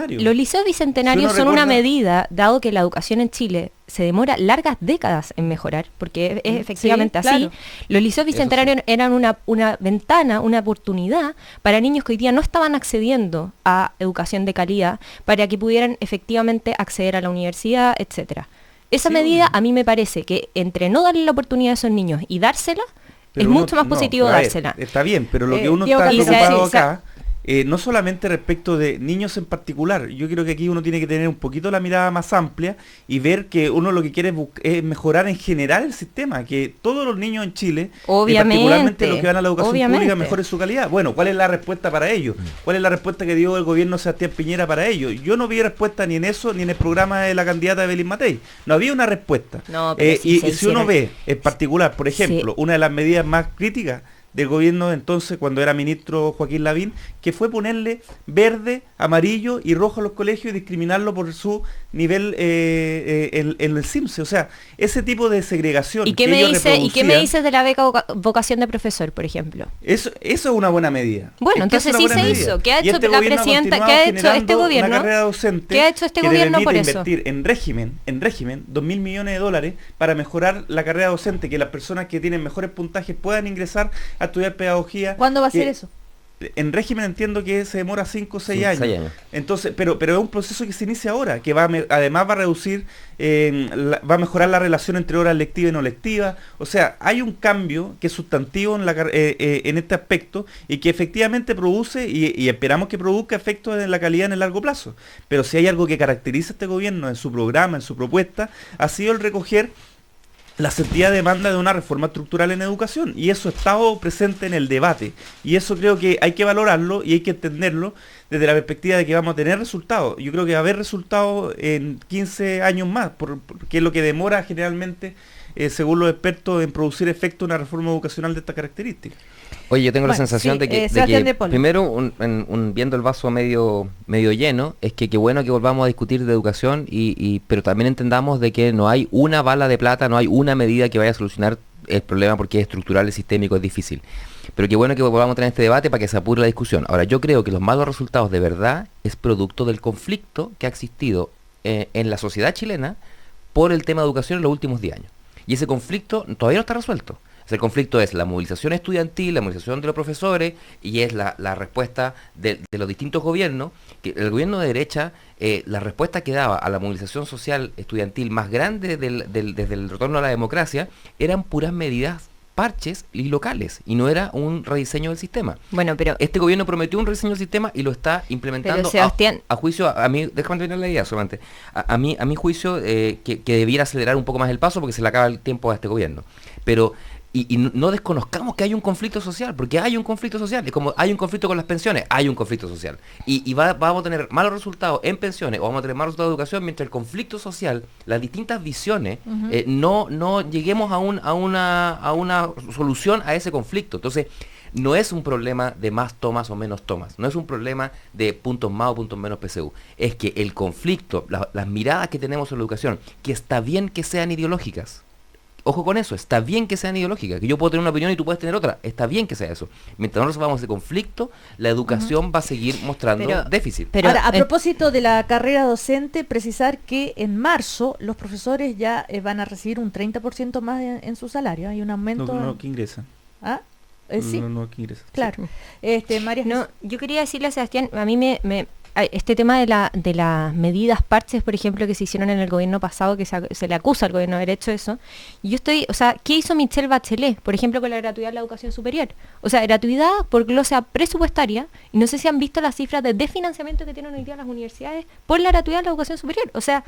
Los liceos bicentenarios son una medida, dado que la educación en Chile se demora largas décadas en mejorar, porque es efectivamente así. Claro. Los liceos bicentenarios eran una ventana, una oportunidad para niños que hoy día no estaban accediendo a educación de calidad, para que pudieran efectivamente acceder a la universidad, etcétera. Esa medida a mí me parece que entre no darle la oportunidad a esos niños y dársela, es mucho más positivo dársela. Está bien, pero lo que uno está preocupado acá, no solamente respecto de niños en particular, yo creo que aquí uno tiene que tener un poquito la mirada más amplia y ver que uno lo que quiere es mejorar en general el sistema, que todos los niños en Chile, particularmente los que van a la educación pública, mejoren su calidad. Bueno, ¿cuál es la respuesta para ello? ¿Cuál es la respuesta que dio el gobierno de Sebastián Piñera para ello? Yo no vi respuesta ni en eso, ni en el programa de la candidata Evelyn Matei. No había una respuesta. Y si uno ve en particular, por ejemplo, una de las medidas más críticas del gobierno de entonces, cuando era ministro Joaquín Lavín, que fue ponerle verde, amarillo y rojo a los colegios y discriminarlo por su nivel en el CIMSE. O sea, ese tipo de segregación. ¿Y qué me dices de la beca vocación de profesor, por ejemplo? Eso es una buena medida. Bueno, entonces sí se hizo. ¿Qué ha hecho la presidenta? ¿Qué ha hecho este gobierno? ¿Qué ha hecho este gobierno por eso? Invertir en régimen 2.000 millones de dólares para mejorar la carrera docente, que las personas que tienen mejores puntajes puedan ingresar a estudiar pedagogía. ¿Cuándo va a ser eso? En régimen entiendo que se demora 5 o 6 años. Entonces, pero es un proceso que se inicia ahora, que además va a reducir, va a mejorar la relación entre horas lectivas y no lectivas. O sea, hay un cambio que es sustantivo en este aspecto y que efectivamente produce y esperamos que produzca efectos en la calidad en el largo plazo. Pero si hay algo que caracteriza a este gobierno en su programa, en su propuesta, ha sido el recoger la sentida demanda de una reforma estructural en educación, y eso ha estado presente en el debate, y eso creo que hay que valorarlo y hay que entenderlo desde la perspectiva de que vamos a tener resultados. Yo creo que va a haber resultados en 15 años más, porque es lo que demora generalmente, según los expertos, en producir efecto una reforma educacional de esta característica. Oye, yo tengo la Bueno, sensación sí, de que Sebastián de Polo. primero, viendo el vaso medio lleno, es que qué bueno que volvamos a discutir de educación, pero también entendamos de que no hay una bala de plata, no hay una medida que vaya a solucionar el problema, porque es estructural, es sistémico, es difícil. Pero qué bueno que volvamos a tener este debate para que se apure la discusión. Ahora, yo creo que los malos resultados de verdad es producto del conflicto que ha existido en la sociedad chilena por el tema de educación en los últimos 10 años. Y ese conflicto todavía no está resuelto. El conflicto es la movilización estudiantil, la movilización de los profesores, y es la respuesta de los distintos gobiernos. Que el gobierno de derecha, la respuesta que daba a la movilización social estudiantil más grande desde el retorno a la democracia eran puras medidas, parches y locales, y no era un rediseño del sistema. Bueno, pero este gobierno prometió un rediseño del sistema y lo está implementando. Pero, Sebastián, a juicio, a mí, déjame terminar la idea solamente, a mi juicio, que debiera acelerar un poco más el paso, porque se le acaba el tiempo a este gobierno. Pero y no desconozcamos que hay un conflicto social, porque hay un conflicto social. Es como hay un conflicto con las pensiones, hay un conflicto social. Y vamos a tener malos resultados en pensiones, o vamos a tener malos resultados de educación, mientras el conflicto social, las distintas visiones, no lleguemos a una solución a ese conflicto. Entonces, no es un problema de más tomas o menos tomas, no es un problema de puntos más o puntos menos PSU. Es que el conflicto, las miradas que tenemos en la educación, que está bien que sean ideológicas. Ojo con eso, está bien que sean ideológicas, que yo puedo tener una opinión y tú puedes tener otra, está bien que sea eso. Mientras no resolvamos ese conflicto, la educación va a seguir mostrando déficit. Ahora, a propósito de la carrera docente, precisar que en marzo los profesores ya van a recibir un 30% más en su salario, hay un aumento. No, que ingresan. ¿Ah? Sí. No, que ingresan. Claro. María. No, yo quería decirle a Sebastián, a mí este tema de las medidas parches, por ejemplo, que se hicieron en el gobierno pasado, que se le acusa al gobierno de haber hecho eso, y yo estoy, o sea, ¿qué hizo Michelle Bachelet, por ejemplo, con la gratuidad de la educación superior? O sea, gratuidad por glosa presupuestaria, y no sé si han visto las cifras de desfinanciamiento que tienen hoy día las universidades por la gratuidad de la educación superior. O sea,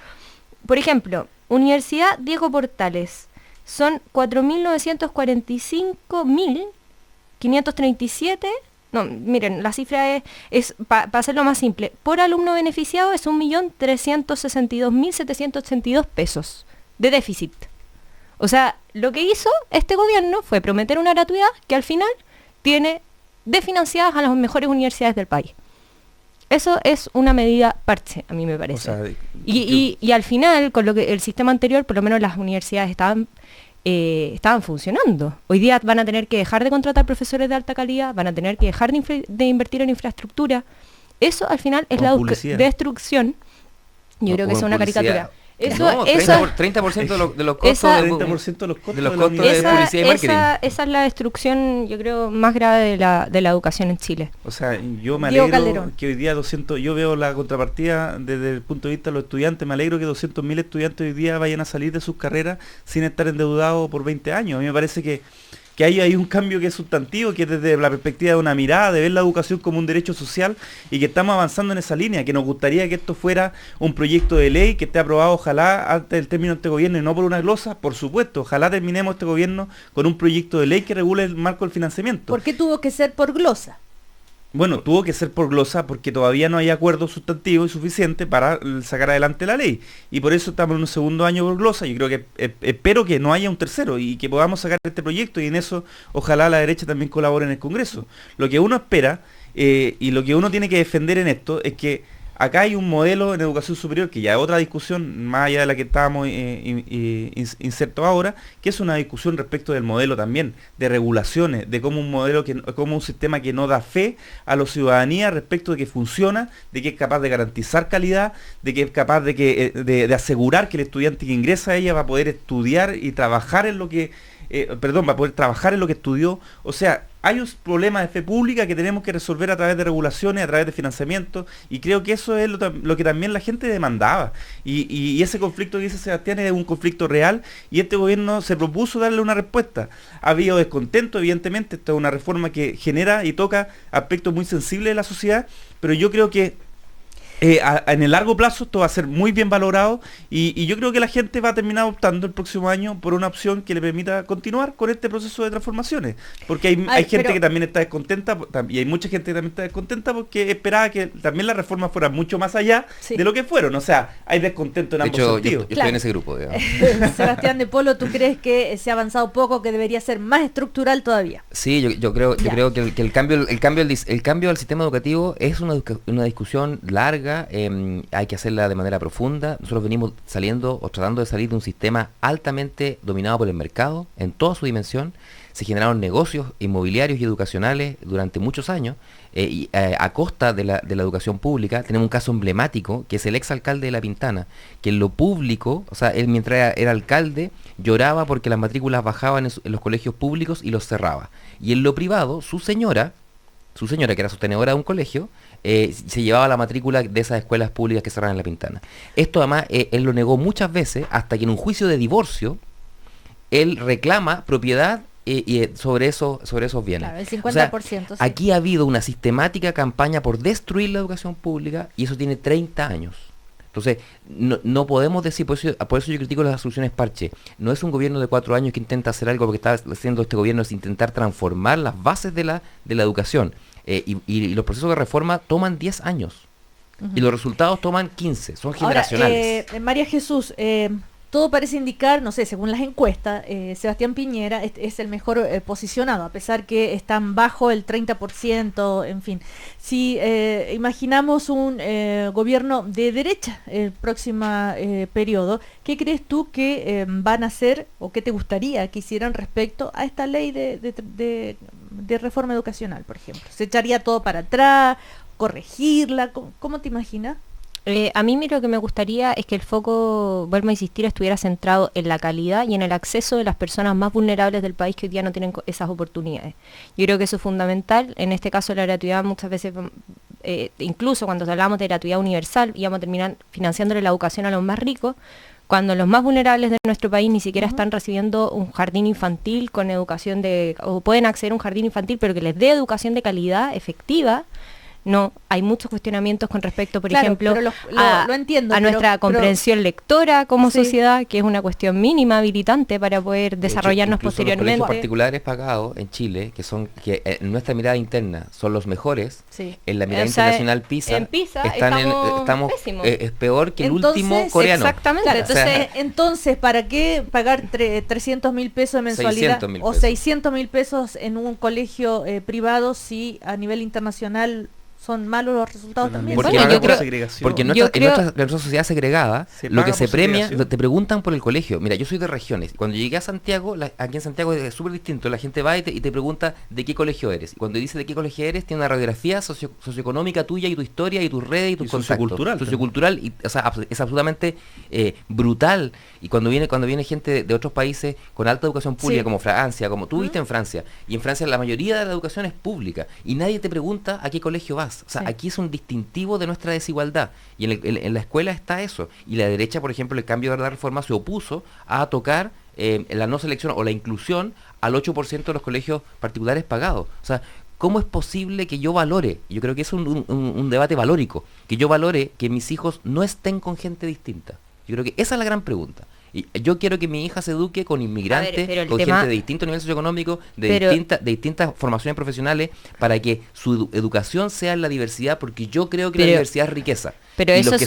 por ejemplo, Universidad Diego Portales, son 4.945.537. No, miren, la cifra es para hacerlo más simple, por alumno beneficiado es 1.362.782 pesos de déficit. O sea, lo que hizo este gobierno fue prometer una gratuidad que al final tiene desfinanciadas a las mejores universidades del país. Eso es una medida parche, a mí me parece. O sea, y al final, con lo que el sistema anterior, por lo menos las universidades estaban funcionando. Hoy día van a tener que dejar de contratar profesores de alta calidad, van a tener que dejar de invertir en infraestructura. Eso al final es la destrucción. Yo creo que es una caricatura. Eso, no, 30% de los costos de publicidad y marketing. Esa es la destrucción, yo creo, más grave de la educación en Chile. O sea, yo me alegro que hoy día yo veo la contrapartida desde el punto de vista de los estudiantes, me alegro que 200.000 estudiantes hoy día vayan a salir de sus carreras sin estar endeudados por 20 años. A mí me parece que hay un cambio que es sustantivo, que es desde la perspectiva de una mirada, de ver la educación como un derecho social, y que estamos avanzando en esa línea, que nos gustaría que esto fuera un proyecto de ley que esté aprobado, ojalá, antes del término de este gobierno y no por una glosa, por supuesto, ojalá terminemos este gobierno con un proyecto de ley que regule el marco del financiamiento. ¿Por qué tuvo que ser por glosa? Bueno, tuvo que ser por glosa porque todavía no hay acuerdo sustantivo y suficiente para sacar adelante la ley. Y por eso estamos en un segundo año por glosa. Yo creo que espero que no haya un tercero y que podamos sacar este proyecto, y en eso ojalá la derecha también colabore en el Congreso. Lo que uno espera y lo que uno tiene que defender en esto es que acá hay un modelo en educación superior, que ya es otra discusión, más allá de la que estábamos insertos ahora, que es una discusión respecto del modelo también, de regulaciones, de cómo como un sistema que no da fe a la ciudadanía respecto de que funciona, de que es capaz de garantizar calidad, de que es capaz de asegurar que el estudiante que ingresa a ella va a poder estudiar y trabajar en lo que... va a poder trabajar en lo que estudió. O sea, hay un problema de fe pública que tenemos que resolver a través de regulaciones, a través de financiamiento, y creo que eso es lo que también la gente demandaba. Y ese conflicto que dice Sebastián es un conflicto real, y este gobierno se propuso darle una respuesta. Ha habido descontento, evidentemente, esto es una reforma que genera y toca aspectos muy sensibles de la sociedad, pero yo creo que En el largo plazo esto va a ser muy bien valorado y yo creo que la gente va a terminar optando el próximo año por una opción que le permita continuar con este proceso de transformaciones, porque hay gente que también está descontenta y hay mucha gente que también está descontenta porque esperaba que también las reformas fueran mucho más allá de lo que fueron, o sea, hay descontento en ambos sentidos. Yo estoy en ese grupo, digamos. Sebastián de Polo, ¿tú crees que se ha avanzado poco, que debería ser más estructural todavía? Sí, yo creo que el cambio al sistema educativo es una discusión larga. Hay que hacerla de manera profunda. Nosotros venimos saliendo o tratando de salir de un sistema altamente dominado por el mercado en toda su dimensión. Se generaron negocios inmobiliarios y educacionales durante muchos años a costa de la educación pública. Tenemos un caso emblemático que es el exalcalde de La Pintana, que en lo público, o sea, él mientras era alcalde lloraba porque las matrículas bajaban en los colegios públicos y los cerraba. Y en lo privado, su señora, que era sostenedora de un colegio, se llevaba la matrícula de esas escuelas públicas que cerraban en La Pintana. Esto además él lo negó muchas veces, hasta que en un juicio de divorcio él reclama propiedad sobre esos bienes. Claro, el 50%. O sea, sí. aquí ha habido una sistemática campaña por destruir la educación pública y eso tiene 30 años. Entonces, no podemos decir, por eso yo critico las soluciones parche. No es un gobierno de 4 años que intenta hacer algo, porque está haciendo este gobierno es intentar transformar las bases de la educación. Y los procesos de reforma toman 10 años. Y los resultados toman 15, son generacionales. Ahora, María Jesús, todo parece indicar, no sé, según las encuestas, Sebastián Piñera es el mejor posicionado, a pesar que están bajo el 30%, en fin. Si imaginamos un gobierno de derecha el próximo periodo, ¿qué crees tú que van a hacer o qué te gustaría que hicieran respecto a esta ley de reforma educacional, por ejemplo? ¿Se echaría todo para atrás, corregirla? ¿Cómo te imaginas? A mí lo que me gustaría es que el foco, vuelvo a insistir, estuviera centrado en la calidad y en el acceso de las personas más vulnerables del país que hoy día no tienen esas oportunidades. Yo creo que eso es fundamental. En este caso la gratuidad muchas veces, incluso cuando hablamos de gratuidad universal, íbamos a terminar financiándole la educación a los más ricos, cuando los más vulnerables de nuestro país ni siquiera están recibiendo un jardín infantil con educación o pueden acceder a un jardín infantil, pero que les dé educación de calidad efectiva. No, hay muchos cuestionamientos con respecto, por ejemplo, lo entiendo, a nuestra comprensión lectora como sociedad, que es una cuestión mínima, habilitante para poder desarrollarnos posteriormente. Los colegios particulares pagados en Chile, que en nuestra mirada interna son los mejores, en la mirada internacional PISA, en PISA estamos es peor que el último coreano. Exactamente. Claro, entonces, ¿para qué pagar 300.000 pesos de mensualidad 600.000 o 600.000 pesos en un colegio privado si a nivel internacional son malos los resultados también? Porque en nuestra sociedad segregada, lo que se premia, te preguntan por el colegio. Mira, yo soy de regiones. Cuando llegué a Santiago, aquí en Santiago es súper distinto. La gente va y te pregunta de qué colegio eres. Y cuando dice de qué colegio eres, tiene una radiografía socioeconómica tuya y tu historia y tus redes y tus contactos. Sociocultural. Y, o sea, es absolutamente brutal. Y cuando viene gente de otros países con alta educación pública, como Francia, como tú viste en Francia, y en Francia la mayoría de la educación es pública. Y nadie te pregunta a qué colegio vas. O sea, aquí es un distintivo de nuestra desigualdad. Y en la escuela está eso. Y la derecha, por ejemplo, el cambio de la reforma se opuso a tocar la no selección o la inclusión al 8% de los colegios particulares pagados. O sea, ¿cómo es posible que yo valore? Yo creo que es un debate valórico. Que yo valore que mis hijos no estén con gente distinta. Yo creo que esa es la gran pregunta. Y yo quiero que mi hija se eduque con inmigrantes, con gente de distinto nivel socioeconómico, de distintas formaciones profesionales, para que su educación sea en la diversidad, porque yo creo que la diversidad es riqueza. Pero y eso los que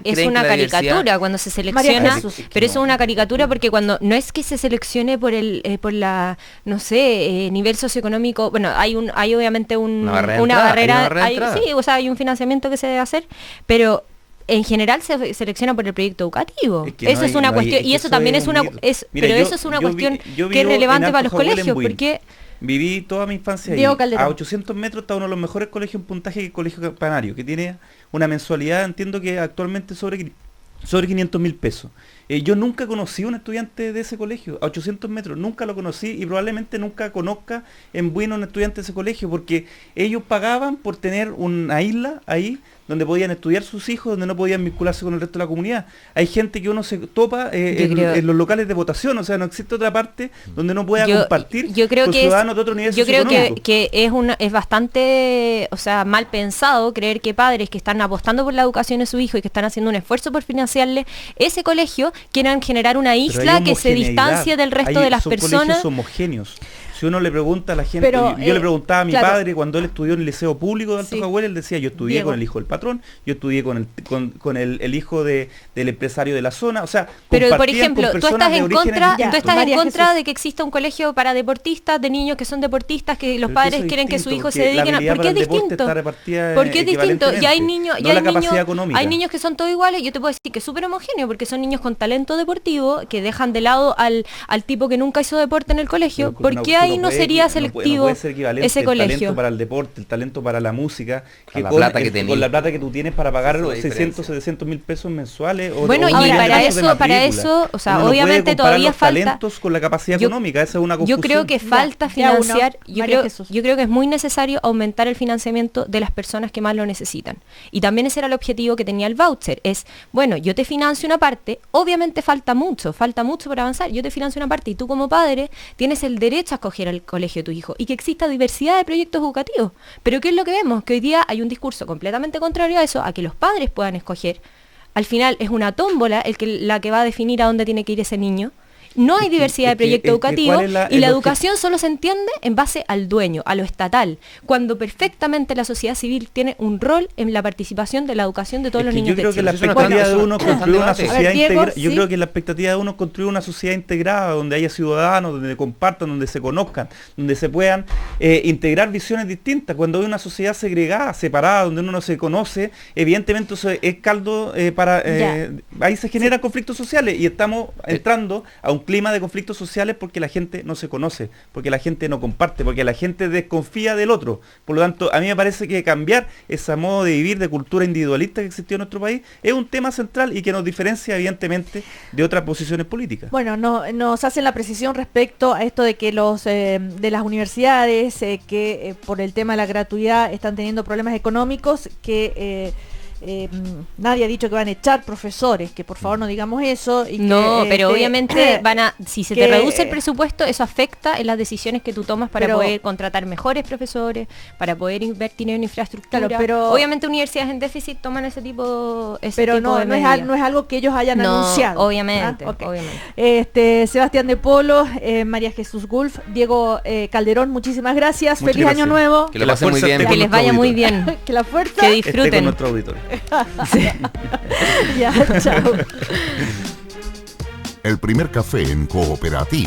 es una caricatura cuando se selecciona, pero eso es una caricatura porque cuando no es que se seleccione por la no sé, nivel socioeconómico, bueno, hay obviamente una barrera, sí, o sea, hay un financiamiento que se debe hacer, pero en general se selecciona por el proyecto educativo. Eso es una cuestión, y eso también es una cuestión que es relevante para los colegios, porque viví toda mi infancia ahí. A 800 metros está uno de los mejores colegios en puntaje, que el Colegio Campanario, que tiene una mensualidad, entiendo que actualmente sobre 500.000 pesos. Yo nunca conocí a un estudiante de ese colegio, a 800 metros, nunca lo conocí y probablemente nunca conozca en Buino un estudiante de ese colegio, porque ellos pagaban por tener una isla ahí donde podían estudiar sus hijos, donde no podían vincularse con el resto de la comunidad. Hay gente que uno se topa en los locales de votación, o sea, no existe otra parte donde no pueda compartir con ciudadanos de otro nivel socioeconómico. Yo creo que es bastante, o sea, mal pensado creer que padres que están apostando por la educación de su hijo y que están haciendo un esfuerzo por financiarle ese colegio quieran generar una isla que se distancie del resto de las personas. Son colegios homogéneos. Si uno le pregunta a la gente, yo le preguntaba a mi padre cuando él estudió en el liceo público de Alto Jaguel, él decía, yo estudié con el hijo del patrón, yo estudié con el hijo del empresario de la zona, o sea, pero por ejemplo, tú estás en contra de que exista un colegio para deportistas, de niños que son deportistas, que los padres quieren que su hijo se dediquen a... ¿Por qué es distinto? ¿Por qué es distinto? Y hay niños que son todos iguales, yo te puedo decir que es súper homogéneo, porque son niños con talento deportivo, que dejan de lado al tipo que nunca hizo deporte en el colegio. ¿Por qué ahí no sería selectivo ese colegio? El talento para el deporte, el talento para la música, con la plata que tú tienes para pagar los 600, 700 mil pesos mensuales. Bueno, y para eso, o sea, obviamente todavía falta... talentos con la capacidad económica, esa es una confusión. Yo creo que falta financiar, yo creo que es muy necesario aumentar el financiamiento de las personas que más lo necesitan. Y también ese era el objetivo que tenía el voucher, es, bueno, yo te financio una parte, obviamente falta mucho por avanzar, yo te financio una parte y tú como padre tienes el derecho a escoger al colegio de tu hijo y que exista diversidad de proyectos educativos. Pero ¿qué es lo que vemos? Que hoy día hay un discurso completamente contrario a eso, a que los padres puedan escoger. Al final es una tómbola la que va a definir a dónde tiene que ir ese niño. No hay diversidad de proyecto educativo y la educación solo se entiende en base al dueño, a lo estatal, cuando perfectamente la sociedad civil tiene un rol en la participación de la educación de todos los niños de Chile. Yo creo que la expectativa de uno construir una sociedad integrada. Yo creo que la expectativa de uno construir una sociedad integrada donde haya ciudadanos, donde compartan, donde se conozcan, donde se puedan integrar visiones distintas. Cuando hay una sociedad segregada, separada, donde uno no se conoce, evidentemente eso es caldo para ahí se generan conflictos sociales y estamos entrando a un clima de conflictos sociales porque la gente no se conoce, porque la gente no comparte, porque la gente desconfía del otro. Por lo tanto, a mí me parece que cambiar ese modo de vivir, de cultura individualista que existió en nuestro país, es un tema central y que nos diferencia evidentemente de otras posiciones políticas. Bueno, nos hacen la precisión respecto a esto de que los de las universidades que por el tema de la gratuidad están teniendo problemas económicos, que nadie ha dicho que van a echar profesores, que por favor no digamos eso. Pero obviamente si se te reduce el presupuesto, eso afecta en las decisiones que tú tomas para poder contratar mejores profesores, para poder invertir en infraestructura. Claro, pero obviamente universidades en déficit toman ese tipo de medidas. No es algo que ellos hayan anunciado. Obviamente, obviamente. Sebastián de Polo, María Jesús Gulf, Diego Calderón, muchísimas gracias. Feliz año nuevo. Que lo pasen muy bien. Que les vaya muy bien. Que la fuerza. Que disfruten. Con nuestro auditorio. Ya, chao. El primer café en Cooperativa.